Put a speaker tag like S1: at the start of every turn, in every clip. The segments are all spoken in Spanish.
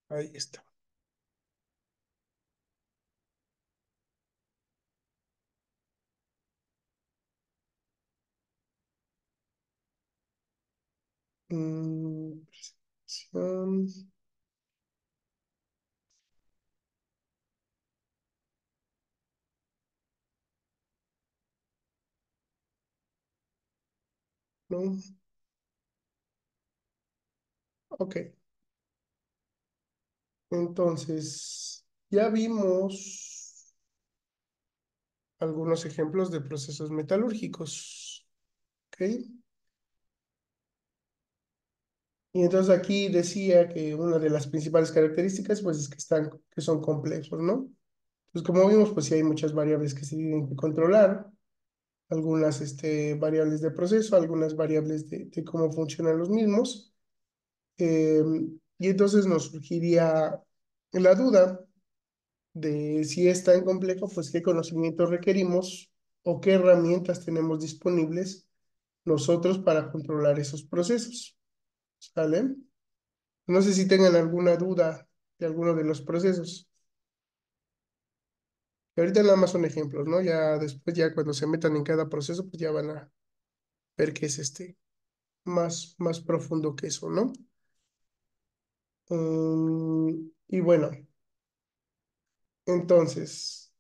S1: Ahí está. Presentación, ¿no? Ok. Entonces, ya vimos algunos ejemplos de procesos metalúrgicos. ¿Ok? Y entonces aquí decía que una de las principales características, pues, es que que son complejos, ¿no? Entonces, como vimos, pues sí hay muchas variables que se tienen que controlar, algunas variables de proceso, algunas variables de cómo funcionan los mismos. Eh, y entonces nos surgiría la duda de si es tan complejo, pues qué conocimientos requerimos o qué herramientas tenemos disponibles nosotros para controlar esos procesos, ¿sale? No sé si tengan alguna duda de alguno de los procesos. Y ahorita nada más son ejemplos, ¿no? Ya después, ya cuando se metan en cada proceso, pues ya van a ver que es más profundo que eso, ¿no? Y bueno, entonces,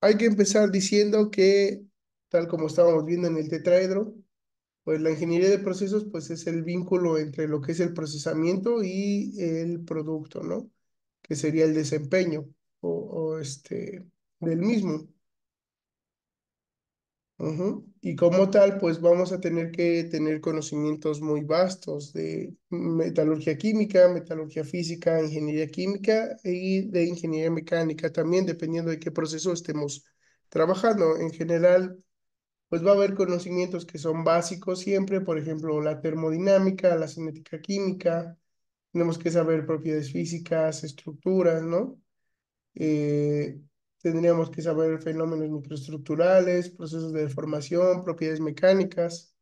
S1: hay que empezar diciendo que, tal como estábamos viendo en el tetraedro, pues la ingeniería de procesos, pues es el vínculo entre lo que es el procesamiento y el producto, ¿no? Que sería el desempeño del mismo. Ujú. Y como tal, pues vamos a tener que tener conocimientos muy vastos de metalurgia química, metalurgia física, ingeniería química y de ingeniería mecánica también, dependiendo de qué proceso estemos trabajando. En general, pues va a haber conocimientos que son básicos siempre, por ejemplo, la termodinámica, la cinética química, tenemos que saber propiedades físicas, estructuras, ¿no? eh, Tendríamos que saber fenómenos microestructurales, procesos de deformación, propiedades mecánicas.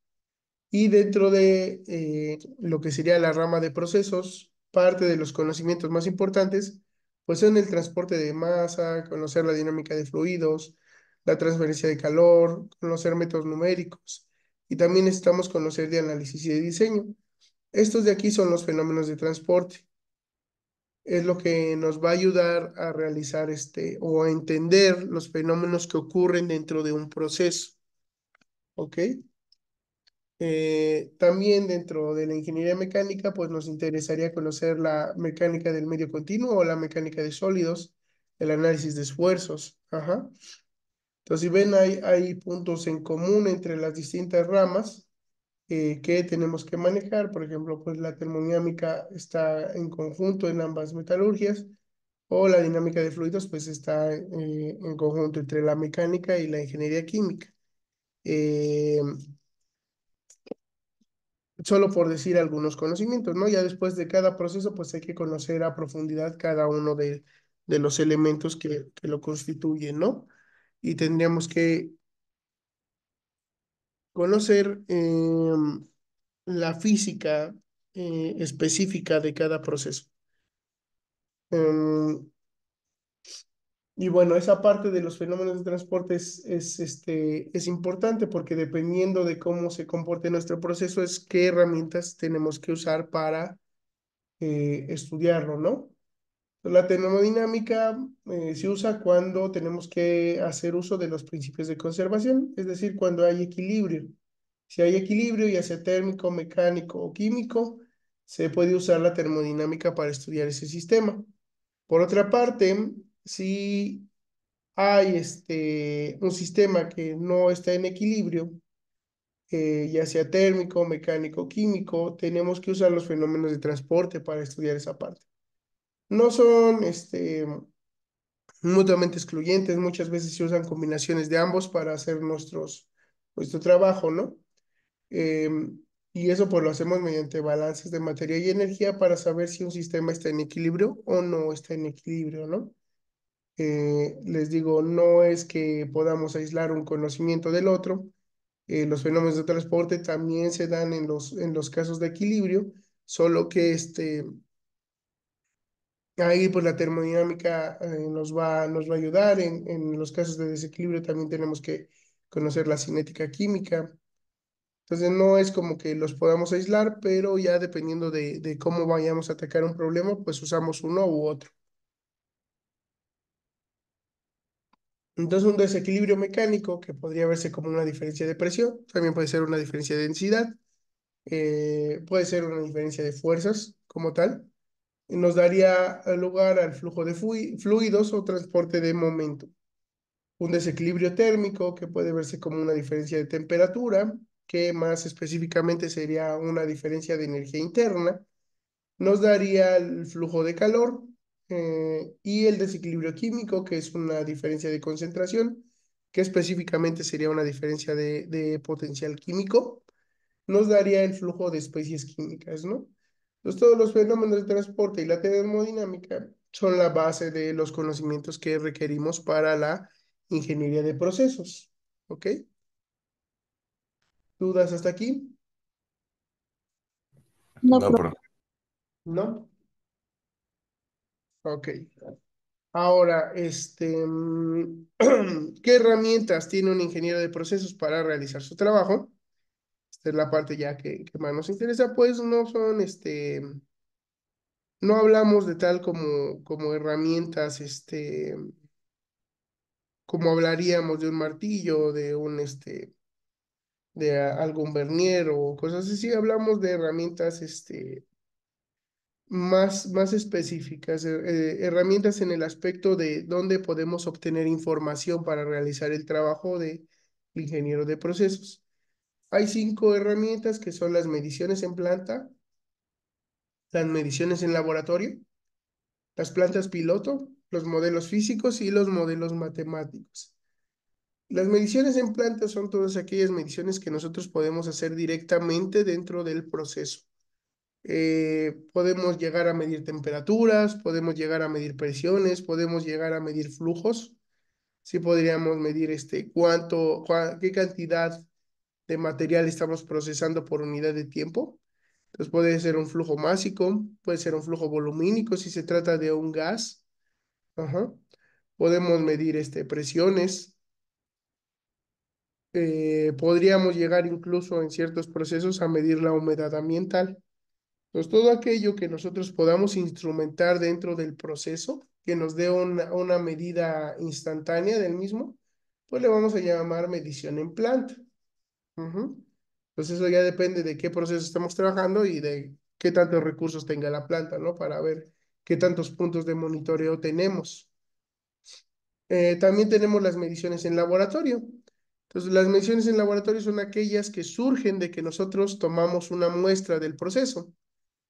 S1: Y dentro de lo que sería la rama de procesos, parte de los conocimientos más importantes, pues son el transporte de masa, conocer la dinámica de fluidos, la transferencia de calor, conocer métodos numéricos. Y también necesitamos conocer de análisis y de diseño. Estos de aquí son los fenómenos de transporte, es lo que nos va a ayudar a realizar o a entender los fenómenos que ocurren dentro de un proceso, ¿ok? También dentro de la ingeniería mecánica, pues nos interesaría conocer la mecánica del medio continuo o la mecánica de sólidos, el análisis de esfuerzos, ajá. Entonces, si ven, hay puntos en común entre las distintas ramas que tenemos que manejar. Por ejemplo, pues la termodinámica está en conjunto en ambas metalurgias, o la dinámica de fluidos, pues está en conjunto entre la mecánica y la ingeniería química. Eh, Solo por decir algunos conocimientos, ¿no? Ya después de cada proceso, pues hay que conocer a profundidad cada uno de los elementos que lo constituyen, ¿no? Y tendríamos que conocer la física específica de cada proceso. Em, Y bueno, esa parte de los fenómenos de transporte es importante porque dependiendo de cómo se comporte nuestro proceso es qué herramientas tenemos que usar para estudiarlo, ¿no? La termodinámica se usa cuando tenemos que hacer uso de los principios de conservación, es decir, cuando hay equilibrio. Si hay equilibrio, ya sea térmico, mecánico o químico, se puede usar la termodinámica para estudiar ese sistema. Por otra parte, si hay un sistema que no está en equilibrio, ya sea térmico, mecánico, químico, tenemos que usar los fenómenos de transporte para estudiar esa parte. No son mutuamente excluyentes, muchas veces se usan combinaciones de ambos para hacer nuestro trabajo, ¿no? Y eso pues lo hacemos mediante balances de materia y energía para saber si un sistema está en equilibrio o no está en equilibrio, ¿no? Les digo, no es que podamos aislar un conocimiento del otro. Los fenómenos de transporte también se dan en los casos de equilibrio, solo que Ahí pues la termodinámica nos va a ayudar. En los casos de desequilibrio también tenemos que conocer la cinética química. Entonces no es como que los podamos aislar, pero ya dependiendo de cómo vayamos a atacar un problema, pues usamos uno u otro. Entonces un desequilibrio mecánico, que podría verse como una diferencia de presión, también puede ser una diferencia de densidad, puede ser una diferencia de fuerzas como tal, y nos daría lugar al flujo de fluidos o transporte de momento. Un desequilibrio térmico, que puede verse como una diferencia de temperatura, que más específicamente sería una diferencia de energía interna, nos daría el flujo de calor, y el desequilibrio químico, que es una diferencia de concentración, que específicamente sería una diferencia de potencial químico, nos daría el flujo de especies químicas, ¿no? Entonces, todos los fenómenos de transporte y la termodinámica son la base de los conocimientos que requerimos para la ingeniería de procesos, ¿ok? ¿Dudas hasta aquí?
S2: No,
S3: No, pero
S1: ¿No? Ok. Ahora, ¿qué herramientas tiene un ingeniero de procesos para realizar su trabajo? Esta es la parte ya que más nos interesa, pues no son, no hablamos de tal como herramientas, como hablaríamos de un martillo, de algún vernier o cosas así, hablamos de herramientas, más específicas, herramientas en el aspecto de dónde podemos obtener información para realizar el trabajo de ingeniero de procesos. Hay 5 herramientas que son las mediciones en planta, las mediciones en laboratorio, las plantas piloto, los modelos físicos y los modelos matemáticos. Las mediciones en planta son todas aquellas mediciones que nosotros podemos hacer directamente dentro del proceso. Podemos llegar a medir temperaturas, podemos llegar a medir presiones, podemos llegar a medir flujos. Sí podríamos medir qué cantidad de material estamos procesando por unidad de tiempo. Entonces puede ser un flujo másico, puede ser un flujo volumínico si se trata de un gas. Ajá. Podemos medir presiones. Podríamos llegar incluso en ciertos procesos a medir la humedad ambiental. Entonces, todo aquello que nosotros podamos instrumentar dentro del proceso, que nos dé una medida instantánea del mismo, pues le vamos a llamar medición en planta. Ujú. Entonces, eso ya depende de qué proceso estamos trabajando y de qué tantos recursos tenga la planta, ¿no? Para ver qué tantos puntos de monitoreo tenemos. También tenemos las mediciones en laboratorio. Entonces, las mediciones en laboratorio son aquellas que surgen de que nosotros tomamos una muestra del proceso.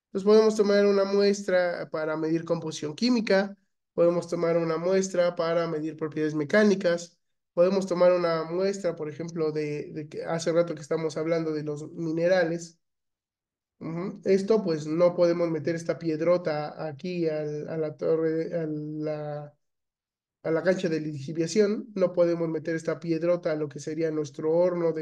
S1: Entonces podemos tomar una muestra para medir composición química, podemos tomar una muestra para medir propiedades mecánicas, podemos tomar una muestra, por ejemplo, de que hace rato que estamos hablando de los minerales. Esto pues no podemos meter esta piedrota aquí a la torre, a la cancha de lixiviación, no podemos meter esta piedrota a lo que sería nuestro horno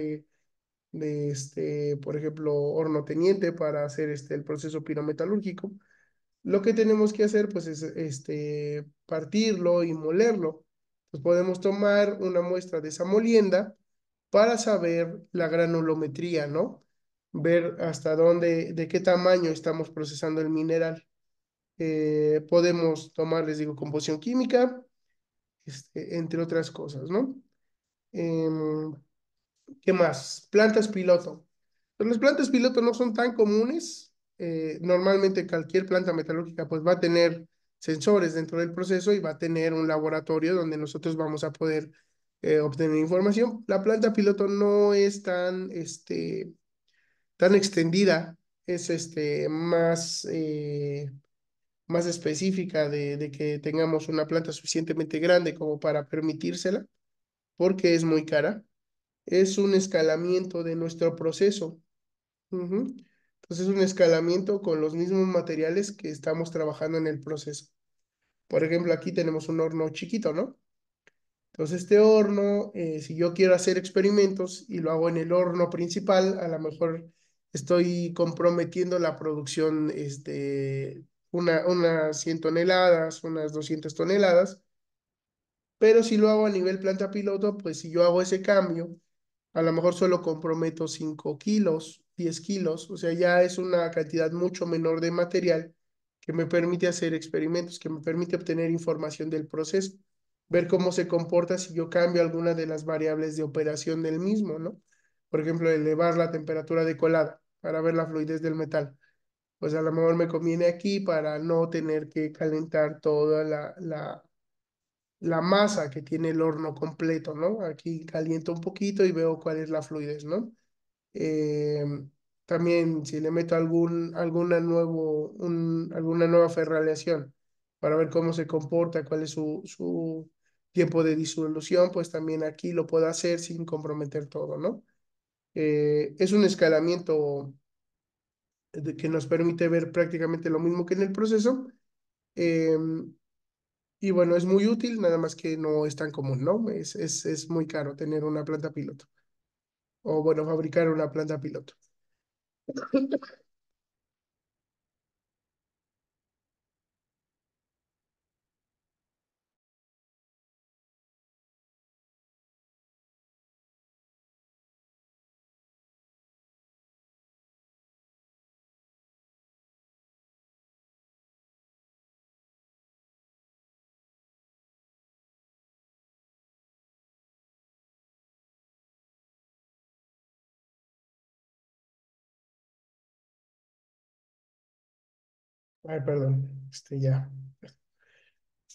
S1: por ejemplo, horno teniente para hacer el proceso pirometalúrgico. Lo que tenemos que hacer, pues, es partirlo y molerlo. Pues podemos tomar una muestra de esa molienda para saber la granulometría, ¿no? Ver hasta dónde, de qué tamaño estamos procesando el mineral. Podemos tomar, les digo, composición química, entre otras cosas, ¿no? Em, ¿Qué más? Plantas piloto. Pues las plantas piloto no son tan comunes. Normalmente cualquier planta metalúrgica pues va a tener sensores dentro del proceso y va a tener un laboratorio donde nosotros vamos a poder obtener información. La planta piloto no es tan extendida, es más específica de que tengamos una planta suficientemente grande como para permitírsela, porque es muy cara. Es un escalamiento de nuestro proceso. Ujú. Entonces es un escalamiento con los mismos materiales que estamos trabajando en el proceso. Por ejemplo, aquí tenemos un horno chiquito, ¿no? Entonces este horno, si yo quiero hacer experimentos y lo hago en el horno principal, a lo mejor estoy comprometiendo la producción unas 100 toneladas, unas 200 toneladas, pero si lo hago a nivel planta piloto, pues si yo hago ese cambio, a lo mejor solo comprometo 5 kilos, 10 kilos, o sea, ya es una cantidad mucho menor de material que me permite hacer experimentos, que me permite obtener información del proceso, ver cómo se comporta si yo cambio alguna de las variables de operación del mismo, ¿no? Por ejemplo, elevar la temperatura de colada para ver la fluidez del metal. Pues a lo mejor me conviene aquí para no tener que calentar toda la masa que tiene el horno completo, ¿no? Aquí caliento un poquito y veo cuál es la fluidez, ¿no? Eh, También si le meto alguna nueva ferraleación para ver cómo se comporta, cuál es su tiempo de disolución, pues también aquí lo puedo hacer sin comprometer todo, ¿no? Es un escalamiento que nos permite ver prácticamente lo mismo que en el proceso. Y bueno, es muy útil, nada más que no es tan común, ¿no? Es muy caro tener una planta piloto o bueno, fabricar una planta piloto. Ay, perdón, ya.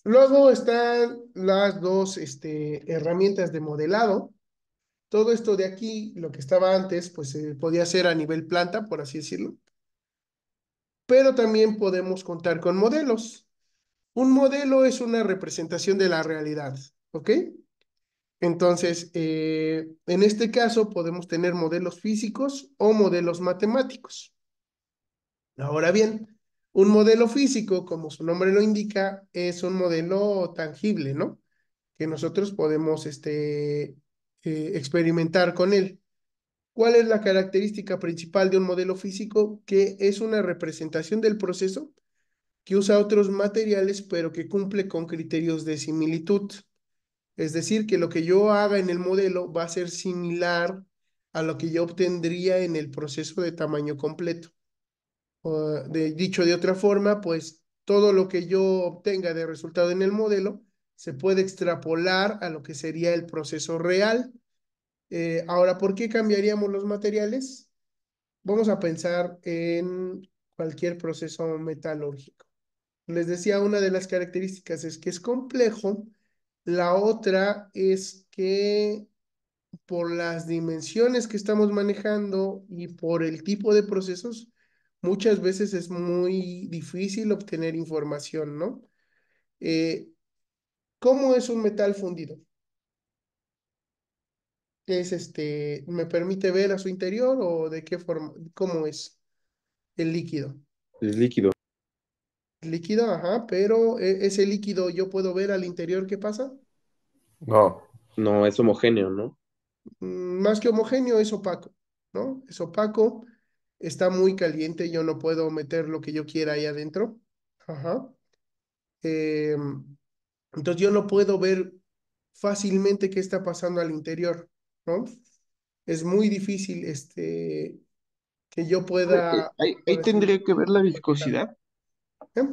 S1: Luego están las dos herramientas de modelado. Todo esto de aquí, lo que estaba antes, pues se podía hacer a nivel planta, por así decirlo, pero también podemos contar con modelos. Un modelo es una representación de la realidad, ¿ok? Entonces, en este caso podemos tener modelos físicos o modelos matemáticos. Ahora bien, un modelo físico, como su nombre lo indica, es un modelo tangible, ¿no? Que nosotros podemos experimentar con él. ¿Cuál es la característica principal de un modelo físico? Que es una representación del proceso que usa otros materiales, pero que cumple con criterios de similitud. Es decir, que lo que yo haga en el modelo va a ser similar a lo que yo obtendría en el proceso de tamaño completo. Dicho de otra forma, pues todo lo que yo obtenga de resultado en el modelo se puede extrapolar a lo que sería el proceso real. Ahora, ¿por qué cambiaríamos los materiales? Vamos a pensar en cualquier proceso metalúrgico. Les decía, una de las características es que es complejo. La otra es que por las dimensiones que estamos manejando y por el tipo de procesos, muchas veces es muy difícil obtener información, ¿no? Eh, ¿Cómo es un metal fundido? ¿Es me permite ver a su interior o de qué forma, cómo es el líquido?
S2: Es líquido.
S1: Líquido, ajá, pero ese líquido yo puedo ver al interior qué pasa.
S2: No. No, es homogéneo, ¿no?
S1: Más que homogéneo, es opaco, ¿no? Es opaco, está muy caliente, yo no puedo meter lo que yo quiera ahí adentro. Ajá. Eh, entonces yo no puedo ver fácilmente qué está pasando al interior, ¿no? Es muy difícil que yo pueda,
S2: Ahí
S1: por así
S2: tendría que ver la
S1: conectar.
S2: viscosidad.
S1: ¿Eh?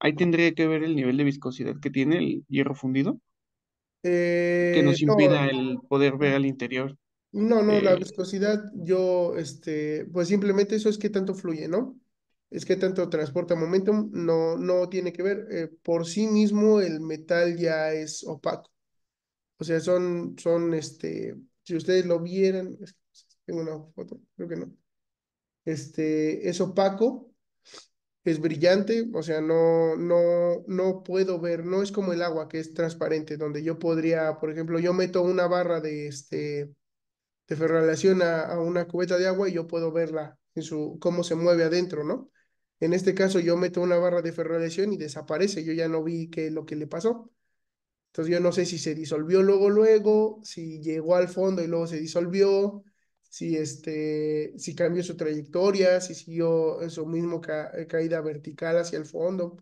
S2: Ahí tendría que ver el nivel de viscosidad que tiene el hierro fundido, que nos
S1: No,
S2: impida el poder ver al interior.
S1: no, la
S2: eh,
S1: viscosidad, yo, pues simplemente eso es que tanto fluye, ¿no? Es que tanto transporta momentum, no tiene que ver. Por sí mismo el metal ya es opaco. O sea, si ustedes lo vieran, tengo una foto, creo que no. Es opaco, es brillante, o sea, no puedo ver, no es como el agua que es transparente, donde yo podría, por ejemplo, yo meto una barra de ferralación a una cubeta de agua y yo puedo verla cómo se mueve adentro, ¿no? En este caso yo meto una barra de ferralación y desaparece, yo ya no vi qué es lo que le pasó. Entonces yo no sé si se disolvió luego, si llegó al fondo y luego se disolvió. si cambió su trayectoria, si siguió en su mismo caída vertical hacia el fondo.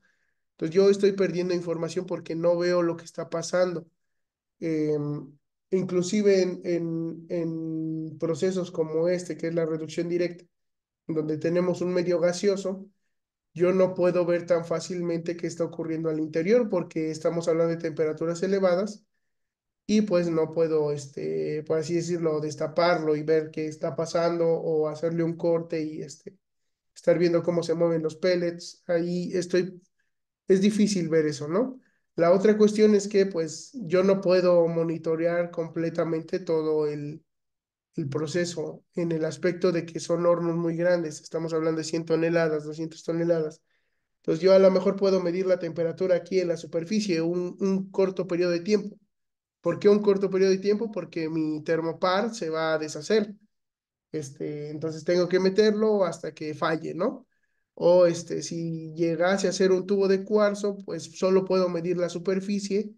S1: Entonces yo estoy perdiendo información porque no veo lo que está pasando. Em, Inclusive en procesos como este, que es la reducción directa, donde tenemos un medio gaseoso, yo no puedo ver tan fácilmente qué está ocurriendo al interior porque estamos hablando de temperaturas elevadas y pues no puedo, por así decirlo, destaparlo y ver qué está pasando o hacerle un corte y estar viendo cómo se mueven los pellets. Ahí es difícil ver eso, ¿no? La otra cuestión es que pues yo no puedo monitorear completamente todo el proceso en el aspecto de que son hornos muy grandes. Estamos hablando de 100 toneladas, 200 toneladas. Entonces yo a lo mejor puedo medir la temperatura aquí en la superficie un corto periodo de tiempo. ¿Por qué un corto periodo de tiempo? Porque mi termopar se va a deshacer. Entonces tengo que meterlo hasta que falle, ¿no? O si llegase a ser un tubo de cuarzo, pues solo puedo medir la superficie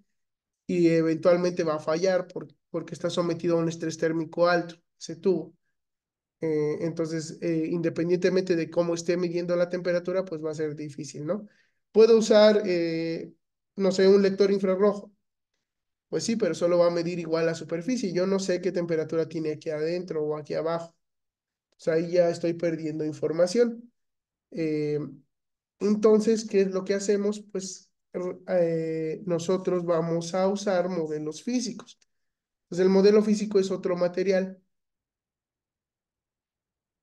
S1: y eventualmente va a fallar porque está sometido a un estrés térmico alto, ese tubo. Entonces, independientemente de cómo esté midiendo la temperatura, pues va a ser difícil, ¿no? Puedo usar, no sé, un lector infrarrojo. Pues sí, pero solo va a medir igual la superficie. Yo no sé qué temperatura tiene aquí adentro o aquí abajo. O sea, ahí ya estoy perdiendo información. Eh, entonces, ¿qué es lo que hacemos? Pues nosotros vamos a usar modelos físicos. Entonces, el modelo físico es otro material.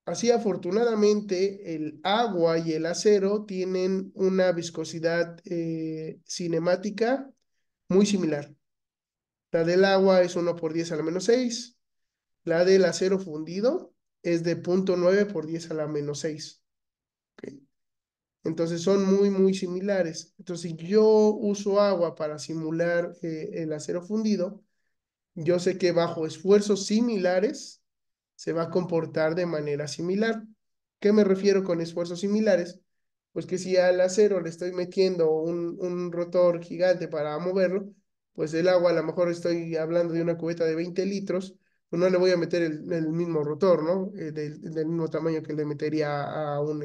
S1: Así, afortunadamente, el agua y el acero tienen una viscosidad cinemática muy similar. La del agua es 1 por 10 a la -6. La del acero fundido es de 0,9 por 10 a la -6. ¿Ok? Entonces son muy, muy similares. Entonces, si yo uso agua para simular el acero fundido, yo sé que bajo esfuerzos similares se va a comportar de manera similar. ¿Qué me refiero con esfuerzos similares? Pues que si al acero le estoy metiendo un rotor gigante para moverlo, pues el agua, a lo mejor estoy hablando de una cubeta de 20 litros, pues no le voy a meter el mismo rotor, ¿no? Del mismo tamaño que le metería a un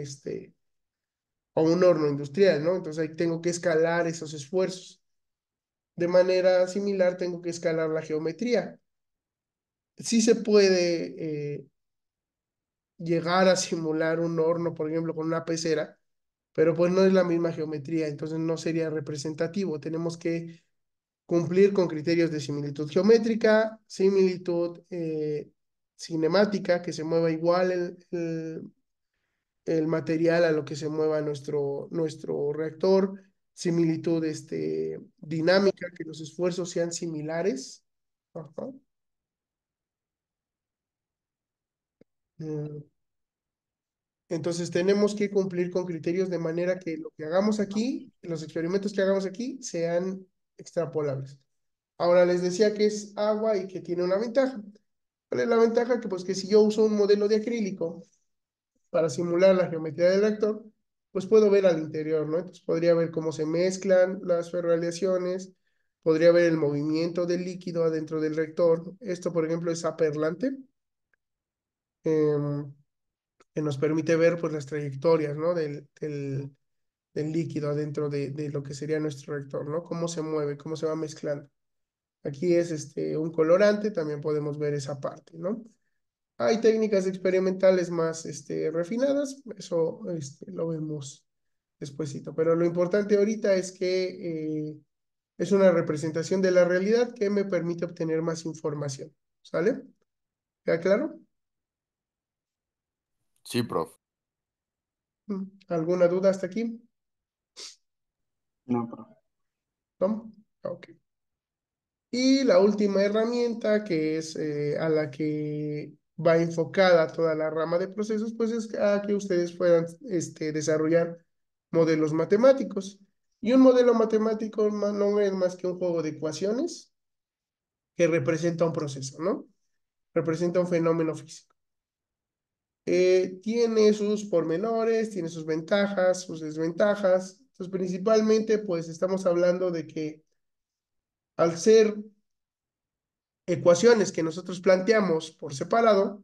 S1: horno industrial, ¿no? Entonces ahí tengo que escalar esos esfuerzos. De manera similar, tengo que escalar la geometría. Sí se puede llegar a simular un horno, por ejemplo, con una pecera, pero pues no es la misma geometría, entonces no sería representativo. Tenemos que cumplir con criterios de similitud geométrica, similitud cinemática, que se mueva igual el material a lo que se mueva nuestro reactor, similitud dinámica, que los esfuerzos sean similares. Ajá. Mm. Entonces tenemos que cumplir con criterios de manera que lo que hagamos aquí, los experimentos que hagamos aquí, sean extrapolables. Ahora les decía que es agua y que tiene una ventaja. ¿Cuál es la ventaja? Que pues que si yo uso un modelo de acrílico para simular la geometría del reactor, pues puedo ver al interior, ¿no? Entonces podría ver cómo se mezclan las ferroaleaciones, podría ver el movimiento del líquido adentro del reactor. Esto, por ejemplo, es aperlante. em, que nos permite ver pues las trayectorias, ¿no? Del líquido adentro de lo que sería nuestro reactor, ¿no? Cómo se mueve, cómo se va mezclando. Aquí es un colorante, también podemos ver esa parte, ¿no? Hay técnicas experimentales más refinadas, eso lo vemos despuesito, pero lo importante ahorita es que es una representación de la realidad que me permite obtener más información, ¿sale? ¿Queda claro?
S3: Sí, profe.
S1: ¿Alguna duda hasta aquí?
S2: No, profe.
S1: ¿No? Ok. Y la última herramienta que es a la que va enfocada toda la rama de procesos, pues es a que ustedes puedan desarrollar modelos matemáticos. Y un modelo matemático no es más que un juego de ecuaciones que representa un proceso, ¿no? Representa un fenómeno físico. Tiene sus pormenores, tiene sus ventajas, sus desventajas. Entonces, principalmente, pues estamos hablando de que al ser ecuaciones que nosotros planteamos por separado,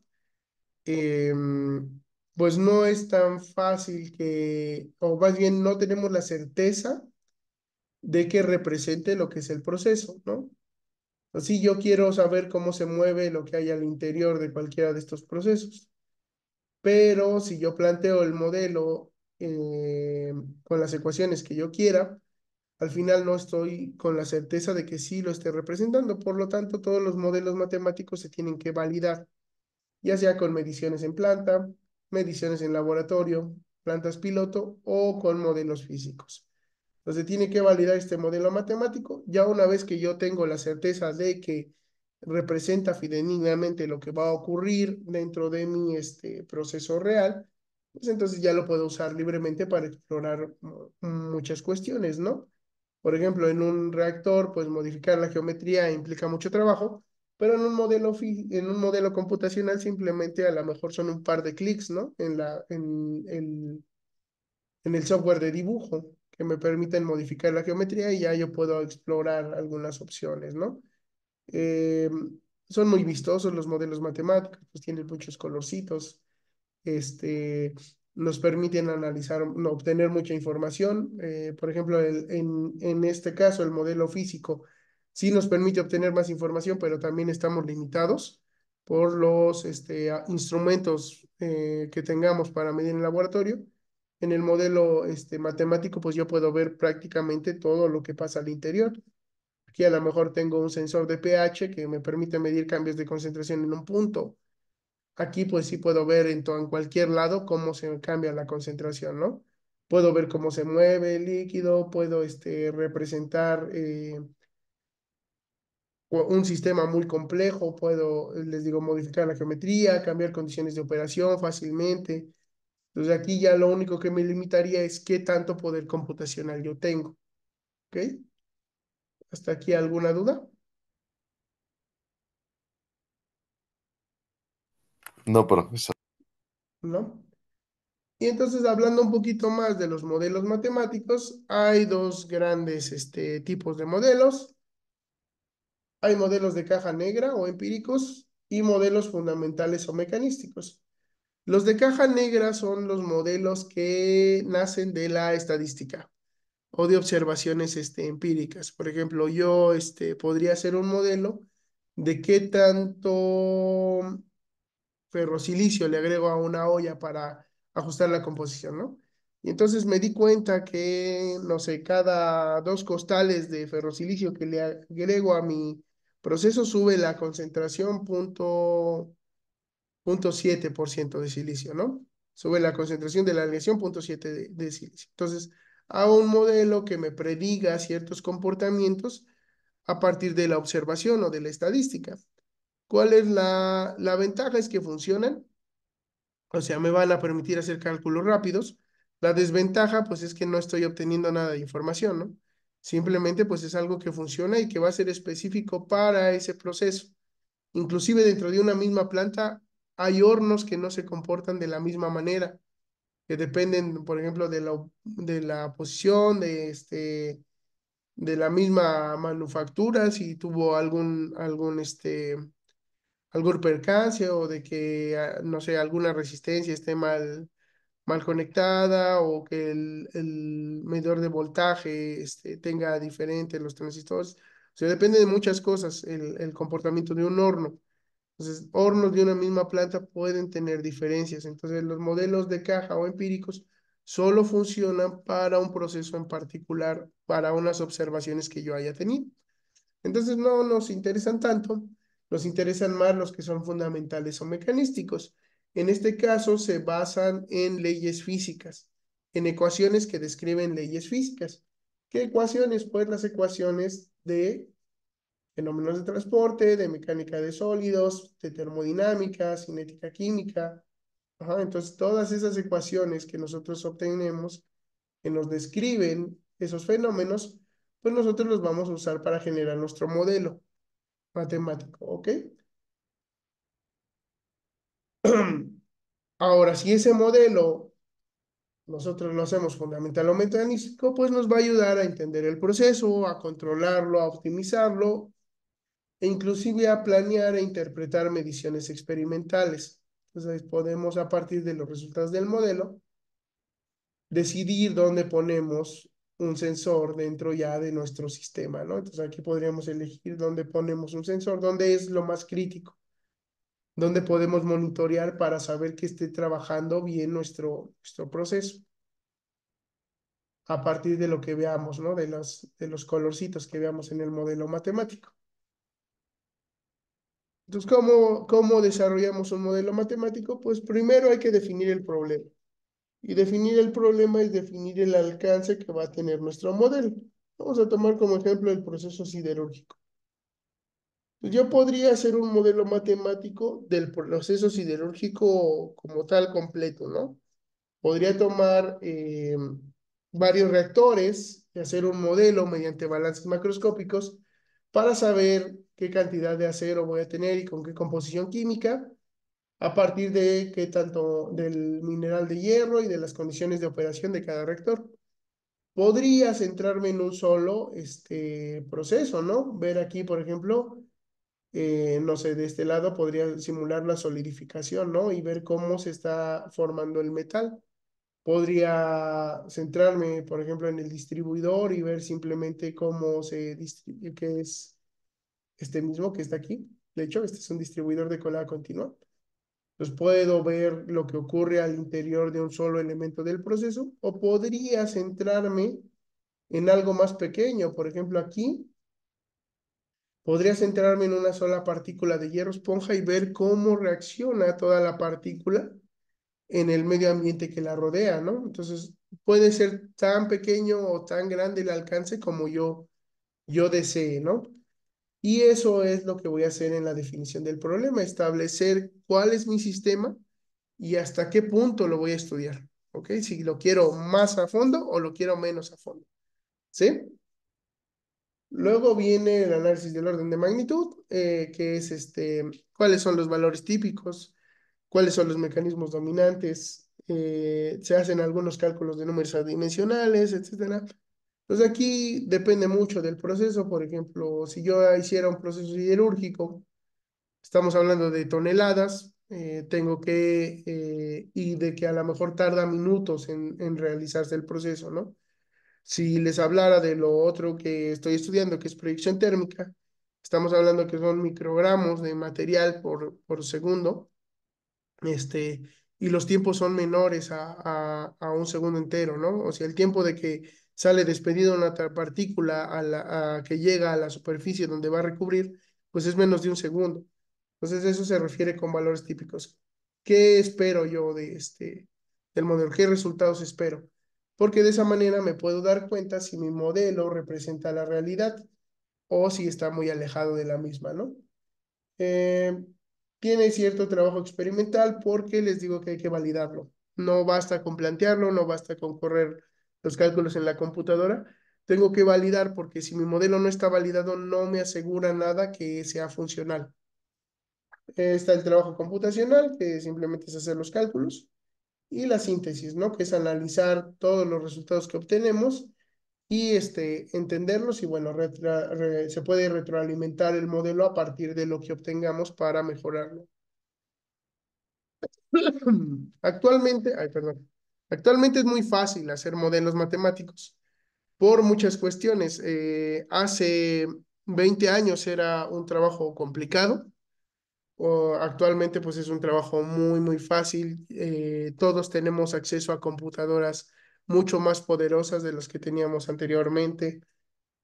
S1: pues no es tan fácil o más bien no tenemos la certeza de que represente lo que es el proceso, ¿no? Así yo quiero saber cómo se mueve lo que hay al interior de cualquiera de estos procesos, pero si yo planteo el modelo con las ecuaciones que yo quiera, al final no estoy con la certeza de que sí lo esté representando. Por lo tanto, todos los modelos matemáticos se tienen que validar, ya sea con mediciones en planta, mediciones en laboratorio, plantas piloto o con modelos físicos. Entonces tiene que validar este modelo matemático. Ya una vez que yo tengo la certeza de que representa fidedignamente lo que va a ocurrir dentro de mi proceso real, pues entonces ya lo puedo usar libremente para explorar muchas cuestiones, ¿no? Por ejemplo, en un reactor, pues modificar la geometría implica mucho trabajo, pero en un modelo computacional simplemente a lo mejor son un par de clics, ¿no? En el software de dibujo que me permiten modificar la geometría y ya yo puedo explorar algunas opciones, ¿no? Eh, Son muy vistosos los modelos matemáticos, pues tienen muchos colorcitos, este, nos permiten analizar, no, obtener mucha información. Por ejemplo, en este caso, el modelo físico sí nos permite obtener más información, pero también estamos limitados por los instrumentos que tengamos para medir en el laboratorio. En el modelo matemático, pues yo puedo ver prácticamente todo lo que pasa al interior. Aquí a lo mejor tengo un sensor de pH que me permite medir cambios de concentración en un punto. Aquí pues sí puedo ver en cualquier lado cómo se cambia la concentración, ¿no? Puedo ver cómo se mueve el líquido, puedo representar un sistema muy complejo, puedo, les digo, modificar la geometría, cambiar condiciones de operación fácilmente. Entonces aquí ya lo único que me limitaría es qué tanto poder computacional yo tengo, ¿ok? ¿Hasta aquí alguna duda?
S3: No, profesor.
S1: ¿No? Y entonces, hablando un poquito más de los modelos matemáticos, hay dos grandes tipos de modelos. Hay modelos de caja negra o empíricos y modelos fundamentales o mecanísticos. Los de caja negra son los modelos que nacen de la estadística o de observaciones empíricas. Por ejemplo, yo podría hacer un modelo de qué tanto ferrosilicio le agrego a una olla para ajustar la composición, ¿no? Y entonces me di cuenta que, no sé, cada 2 costales de ferrosilicio que le agrego a mi proceso sube la concentración 0,7% de silicio, ¿no? Sube la concentración de la aleación 0,7 de silicio. Entonces, hago un modelo que me prediga ciertos comportamientos a partir de la observación o de la estadística. ¿Cuál es la ventaja? Es que funcionan, o sea, me van a permitir hacer cálculos rápidos. La desventaja, pues, es que no estoy obteniendo nada de información, ¿no? Simplemente, pues, es algo que funciona y que va a ser específico para ese proceso. Inclusive dentro de una misma planta hay hornos que no se comportan de la misma manera, que dependen, por ejemplo, de la posición, de la misma manufactura, si tuvo algún percance o de que, no sé, alguna resistencia esté mal conectada o que el medidor de voltaje tenga diferente los transistores. O sea, depende de muchas cosas el comportamiento de un horno. Entonces, hornos de una misma planta pueden tener diferencias. Entonces, los modelos de caja o empíricos solo funcionan para un proceso en particular, para unas observaciones que yo haya tenido. Entonces no nos interesan tanto, nos interesan más los que son fundamentales o mecanísticos. En este caso se basan en leyes físicas, en ecuaciones que describen leyes físicas. ¿Qué ecuaciones? Pues las ecuaciones de fenómenos de transporte, de mecánica de sólidos, de termodinámica, cinética química. Ajá, entonces todas esas ecuaciones que nosotros obtenemos, que nos describen esos fenómenos, pues nosotros los vamos a usar para generar nuestro modelo matemático, ¿ok? Ahora, si ese modelo nosotros lo hacemos fundamental o mecanístico, pues nos va a ayudar a entender el proceso, a controlarlo, a optimizarlo e inclusive a planear e interpretar mediciones experimentales. Entonces podemos, a partir de los resultados del modelo, decidir dónde ponemos un sensor dentro ya de nuestro sistema, ¿no? Entonces aquí podríamos elegir dónde ponemos un sensor, dónde es lo más crítico, dónde podemos monitorear para saber que esté trabajando bien nuestro proceso, a partir de lo que veamos, ¿no? De los colorcitos que veamos en el modelo matemático. Entonces, ¿cómo desarrollamos un modelo matemático? Pues primero hay que definir el problema. Y definir el problema es definir el alcance que va a tener nuestro modelo. Vamos a tomar como ejemplo el proceso siderúrgico. Pues yo podría hacer un modelo matemático del proceso siderúrgico como tal completo, ¿no? Podría tomar varios reactores y hacer un modelo mediante balances macroscópicos para saber qué cantidad de acero voy a tener y con qué composición química, a partir de qué tanto del mineral de hierro y de las condiciones de operación de cada reactor. Podría centrarme en un solo proceso, ¿no? Ver aquí, por ejemplo, no sé, de este lado podría simular la solidificación, ¿no? Y ver cómo se está formando el metal. Podría centrarme, por ejemplo, en el distribuidor y ver simplemente cómo se distribuye, que es este mismo que está aquí. De hecho, este es un distribuidor de colada continua. Entonces puedo ver lo que ocurre al interior de un solo elemento del proceso, o podría centrarme en algo más pequeño. Por ejemplo, aquí podría centrarme en una sola partícula de hierro esponja y ver cómo reacciona toda la partícula en el medio ambiente que la rodea, ¿no? Entonces, puede ser tan pequeño o tan grande el alcance como yo desee, ¿no? Y eso es lo que voy a hacer en la definición del problema, establecer cuál es mi sistema y hasta qué punto lo voy a estudiar, ¿ok? Si lo quiero más a fondo o lo quiero menos a fondo, ¿sí? Luego viene el análisis del orden de magnitud, que es cuáles son los valores típicos, cuáles son los mecanismos dominantes, se hacen algunos cálculos de números adimensionales, etcétera. Entonces aquí depende mucho del proceso. Por ejemplo, si yo hiciera un proceso siderúrgico, estamos hablando de toneladas, y de que a lo mejor tarda minutos en realizarse el proceso, ¿no? Si les hablara de lo otro que estoy estudiando, que es proyección térmica, estamos hablando que son microgramos de material por segundo, este, y los tiempos son menores a un segundo entero, ¿no? O sea, el tiempo de que sale despedida una partícula a que llega a la superficie donde va a recubrir, pues es menos de un segundo. Entonces, eso se refiere con valores típicos. ¿Qué espero yo del modelo? ¿Qué resultados espero? Porque de esa manera me puedo dar cuenta si mi modelo representa la realidad o si está muy alejado de la misma, ¿no? Eh, Tiene cierto trabajo experimental porque les digo que hay que validarlo. No basta con plantearlo, no basta con correr los cálculos en la computadora. Tengo que validar porque si mi modelo no está validado, no me asegura nada que sea funcional. Está el trabajo computacional, que simplemente es hacer los cálculos, y la síntesis, ¿no? Que es analizar todos los resultados que obtenemos y entenderlos y bueno, se puede retroalimentar el modelo a partir de lo que obtengamos para mejorarlo. Actualmente es muy fácil hacer modelos matemáticos por muchas cuestiones. Hace 20 años era un trabajo complicado. Actualmente pues es un trabajo muy, muy fácil. Todos tenemos acceso a computadoras mucho más poderosas de las que teníamos anteriormente.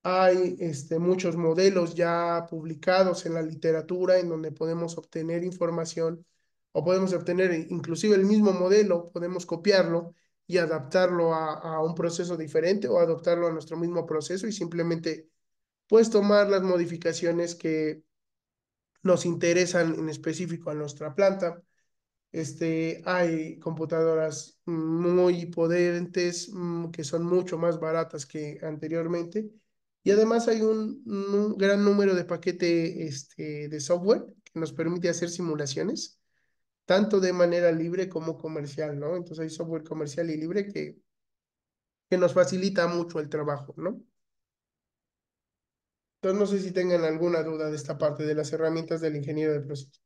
S1: Hay muchos modelos ya publicados en la literatura en donde podemos obtener información o podemos obtener inclusive el mismo modelo, podemos copiarlo y adaptarlo a un proceso diferente o adaptarlo a nuestro mismo proceso y simplemente pues tomar las modificaciones que nos interesan en específico a nuestra planta. Hay computadoras muy potentes, que son mucho más baratas que anteriormente. Y además hay un gran número de paquete de software que nos permite hacer simulaciones, tanto de manera libre como comercial, ¿no? Entonces hay software comercial y libre que nos facilita mucho el trabajo, ¿no? Entonces no sé si tengan alguna duda de esta parte de las herramientas del ingeniero de procesos.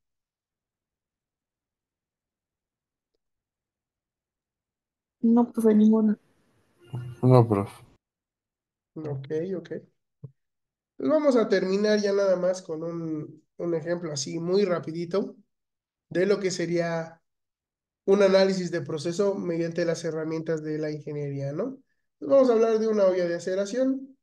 S4: No, profe, ninguna.
S3: No, profe.
S1: Ok, ok. Pues vamos a terminar ya nada más con un ejemplo así muy rapidito de lo que sería un análisis de proceso mediante las herramientas de la ingeniería, ¿no? Pues vamos a hablar de una olla de aceleración.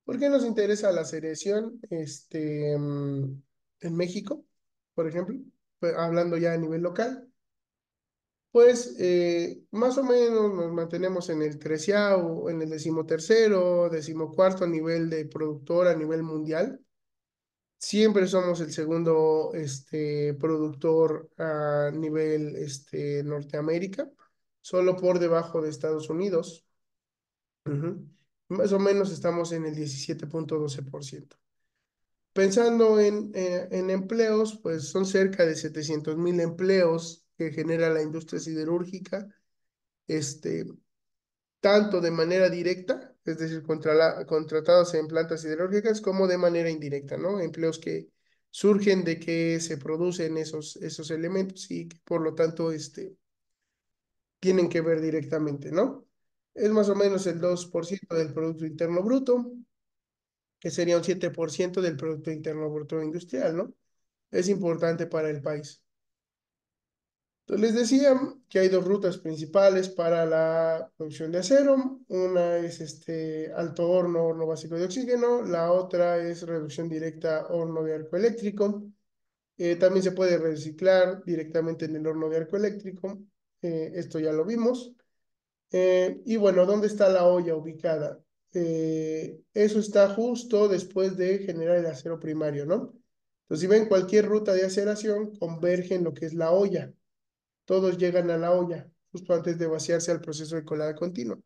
S1: ¿Por qué nos interesa la aceleración en México, por ejemplo? Pues, hablando ya a nivel local, pues más o menos nos mantenemos en el treceavo, en el decimotercero, decimocuarto nivel de productor a nivel mundial. Siempre somos el segundo productor a nivel Norteamérica, solo por debajo de Estados Unidos. Ujú. Más o menos estamos en el 17,12%. Pensando en empleos, pues son cerca de 700,000 empleos que genera la industria siderúrgica, este, tanto de manera directa, es decir, contratados en plantas siderúrgicas, como de manera indirecta, ¿no? Empleos que surgen de que se producen esos elementos y que por lo tanto tienen que ver directamente, ¿no? Es más o menos el 2% del Producto Interno Bruto, que sería un 7% del Producto Interno Bruto industrial, ¿no? Es importante para el país. Entonces les decía que hay dos rutas principales para la producción de acero. Una es alto horno, horno básico de oxígeno. La otra es reducción directa, horno de arco eléctrico. También se puede reciclar directamente en el horno de arco eléctrico. Esto ya lo vimos. Y bueno, ¿dónde está la olla ubicada? Eso está justo después de generar el acero primario, ¿no? Entonces, si ven cualquier ruta de aceleración, converge en lo que es la olla. Todos llegan a la olla justo antes de vaciarse al proceso de colada continua.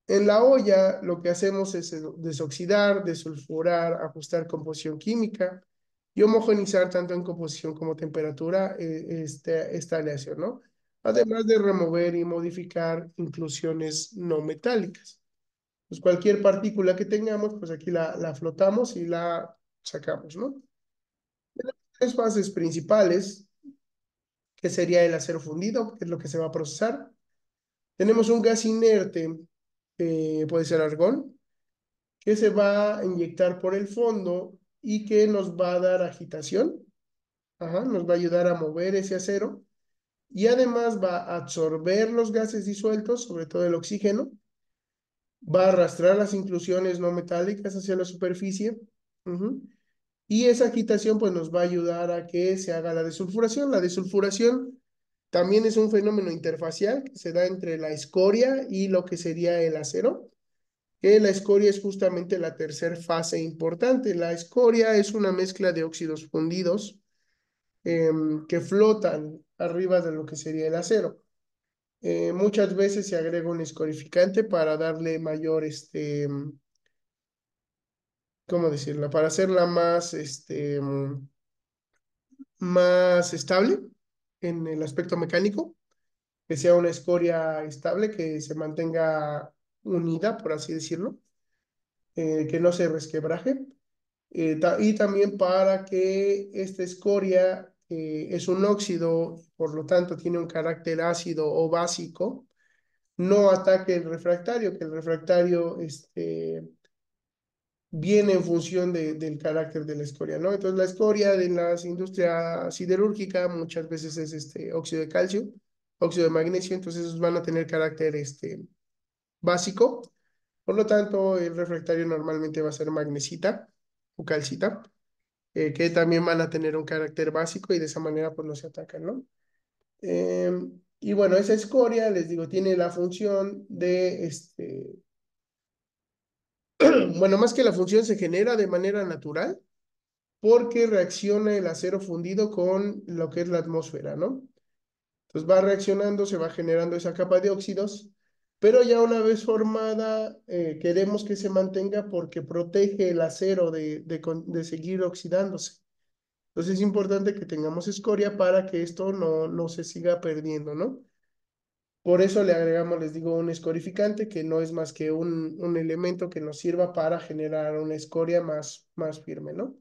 S1: En la olla lo que hacemos es desoxidar, desulfurar, ajustar composición química y homogenizar tanto en composición como temperatura esta aleación, ¿no? Además de remover y modificar inclusiones no metálicas. Pues cualquier partícula que tengamos, pues aquí la flotamos y la sacamos, ¿no? Tenemos tres fases principales, que sería el acero fundido, que es lo que se va a procesar. Tenemos un gas inerte, puede ser argón, que se va a inyectar por el fondo y que nos va a dar agitación. Ajá, nos va a ayudar a mover ese acero y además va a absorber los gases disueltos, sobre todo el oxígeno, va a arrastrar las inclusiones no metálicas hacia la superficie. Ujú. Y esa agitación pues nos va a ayudar a que se haga la desulfuración. La desulfuración también es un fenómeno interfacial que se da entre la escoria y lo que sería el acero, que la escoria es justamente la tercera fase importante. La escoria es una mezcla de óxidos fundidos que flotan arriba de lo que sería el acero. Muchas veces se agrega un escorificante para darle mayor, ¿cómo decirlo? Para hacerla más estable en el aspecto mecánico, que sea una escoria estable, que se mantenga unida, por así decirlo, que no se resquebraje. Y también para que esta escoria es un óxido, por lo tanto tiene un carácter ácido o básico, no ataque el refractario, que el refractario viene en función del carácter de la escoria, ¿no? Entonces la escoria de las industrias siderúrgica muchas veces es óxido de calcio, óxido de magnesio, entonces esos van a tener carácter básico, por lo tanto el refractario normalmente va a ser magnesita o calcita, que también van a tener un carácter básico y de esa manera pues no se atacan, ¿no? Y bueno, esa escoria, les digo, tiene la función de, bueno, más que la función se genera de manera natural porque reacciona el acero fundido con lo que es la atmósfera, ¿no? Entonces va reaccionando, se va generando esa capa de óxidos, pero ya una vez formada, queremos que se mantenga porque protege el acero de seguir oxidándose. Entonces es importante que tengamos escoria para que esto no se siga perdiendo, ¿no? Por eso le agregamos, les digo, un escorificante que no es más que un elemento que nos sirva para generar una escoria más firme, ¿no?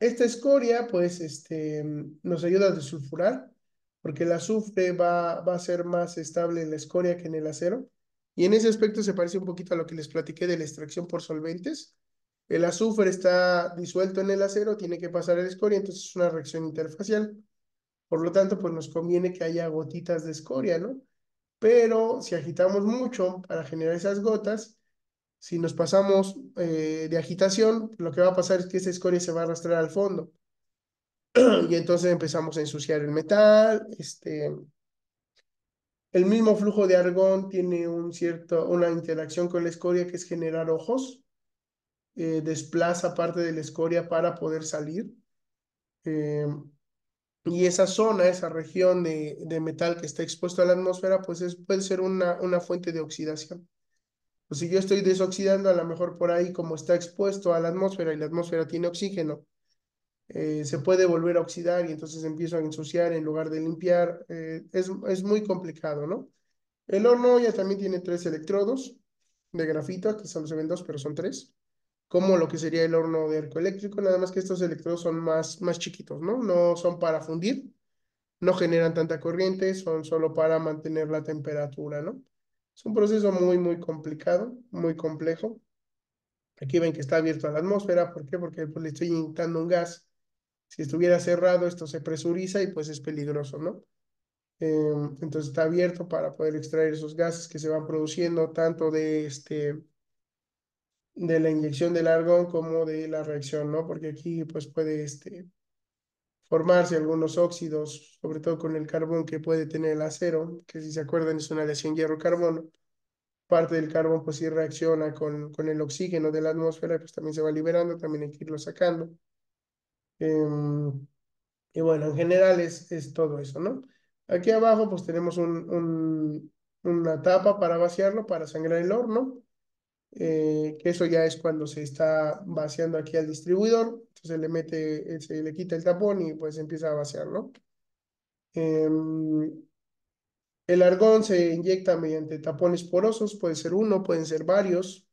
S1: Esta escoria, pues, nos ayuda a desulfurar. porque el azufre va a ser más estable en la escoria que en el acero. Y en ese aspecto se parece un poquito a lo que les platiqué de la extracción por solventes. El azufre está disuelto en el acero, tiene que pasar a la escoria, entonces es una reacción interfacial. Por lo tanto, pues nos conviene que haya gotitas de escoria, ¿no? Pero si agitamos mucho para generar esas gotas, si nos pasamos de agitación, lo que va a pasar es que esa escoria se va a arrastrar al fondo. Y entonces empezamos a ensuciar el metal. El mismo flujo de argón tiene una interacción con la escoria que es generar ojos. Desplaza parte de la escoria para poder salir. Eh, y esa zona, esa región de metal que está expuesto a la atmósfera, pues puede ser una fuente de oxidación. Pues si yo estoy desoxidando, a lo mejor por ahí, como está expuesto a la atmósfera y la atmósfera tiene oxígeno, se puede volver a oxidar y entonces empiezo a ensuciar en lugar de limpiar. Es muy complicado, ¿no? El horno ya también tiene 3 electrodos de grafito, aquí solo se ven 2, pero son 3, como lo que sería el horno de arco eléctrico, nada más que estos electrodos son más chiquitos, ¿no? No son para fundir, no generan tanta corriente, son solo para mantener la temperatura, ¿no? Es un proceso muy complicado, muy complejo. Aquí ven que está abierto a la atmósfera, ¿por qué? Porque pues, le estoy inyectando un gas. Si estuviera cerrado, esto se presuriza y pues es peligroso, ¿no? Entonces está abierto para poder extraer esos gases que se van produciendo tanto de la inyección del argón como de la reacción, ¿no? Porque aquí pues puede formarse algunos óxidos, sobre todo con el carbón que puede tener el acero, que si se acuerdan es una aleación hierro-carbono. Parte del carbón pues sí reacciona con el oxígeno de la atmósfera y pues también se va liberando, también hay que irlo sacando. Em, y bueno, en general es todo eso, ¿no? Aquí abajo pues tenemos una tapa para vaciarlo, para sangrar el horno, que eso ya es cuando se está vaciando aquí al distribuidor, entonces se le quita el tapón y pues empieza a vaciar, ¿no? Em, el argón se inyecta mediante tapones porosos, puede ser uno, pueden ser varios,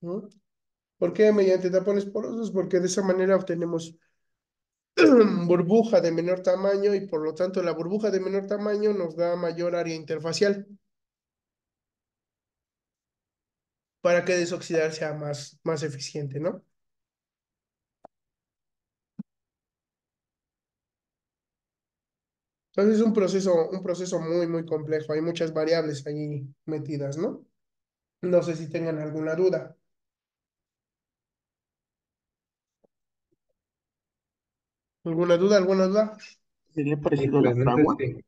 S1: ¿no? ¿Por qué mediante tapones porosos? Porque de esa manera obtenemos burbuja de menor tamaño y por lo tanto la burbuja de menor tamaño nos da mayor área interfacial para que desoxidar sea más eficiente, ¿no? Entonces es un proceso muy complejo, hay muchas variables ahí metidas, ¿no? No sé si tengan alguna duda. ¿Alguna duda? ¿Alguna duda?
S2: Sería
S3: Y
S2: parecido a la
S3: pues no sé
S2: fragua.
S3: si,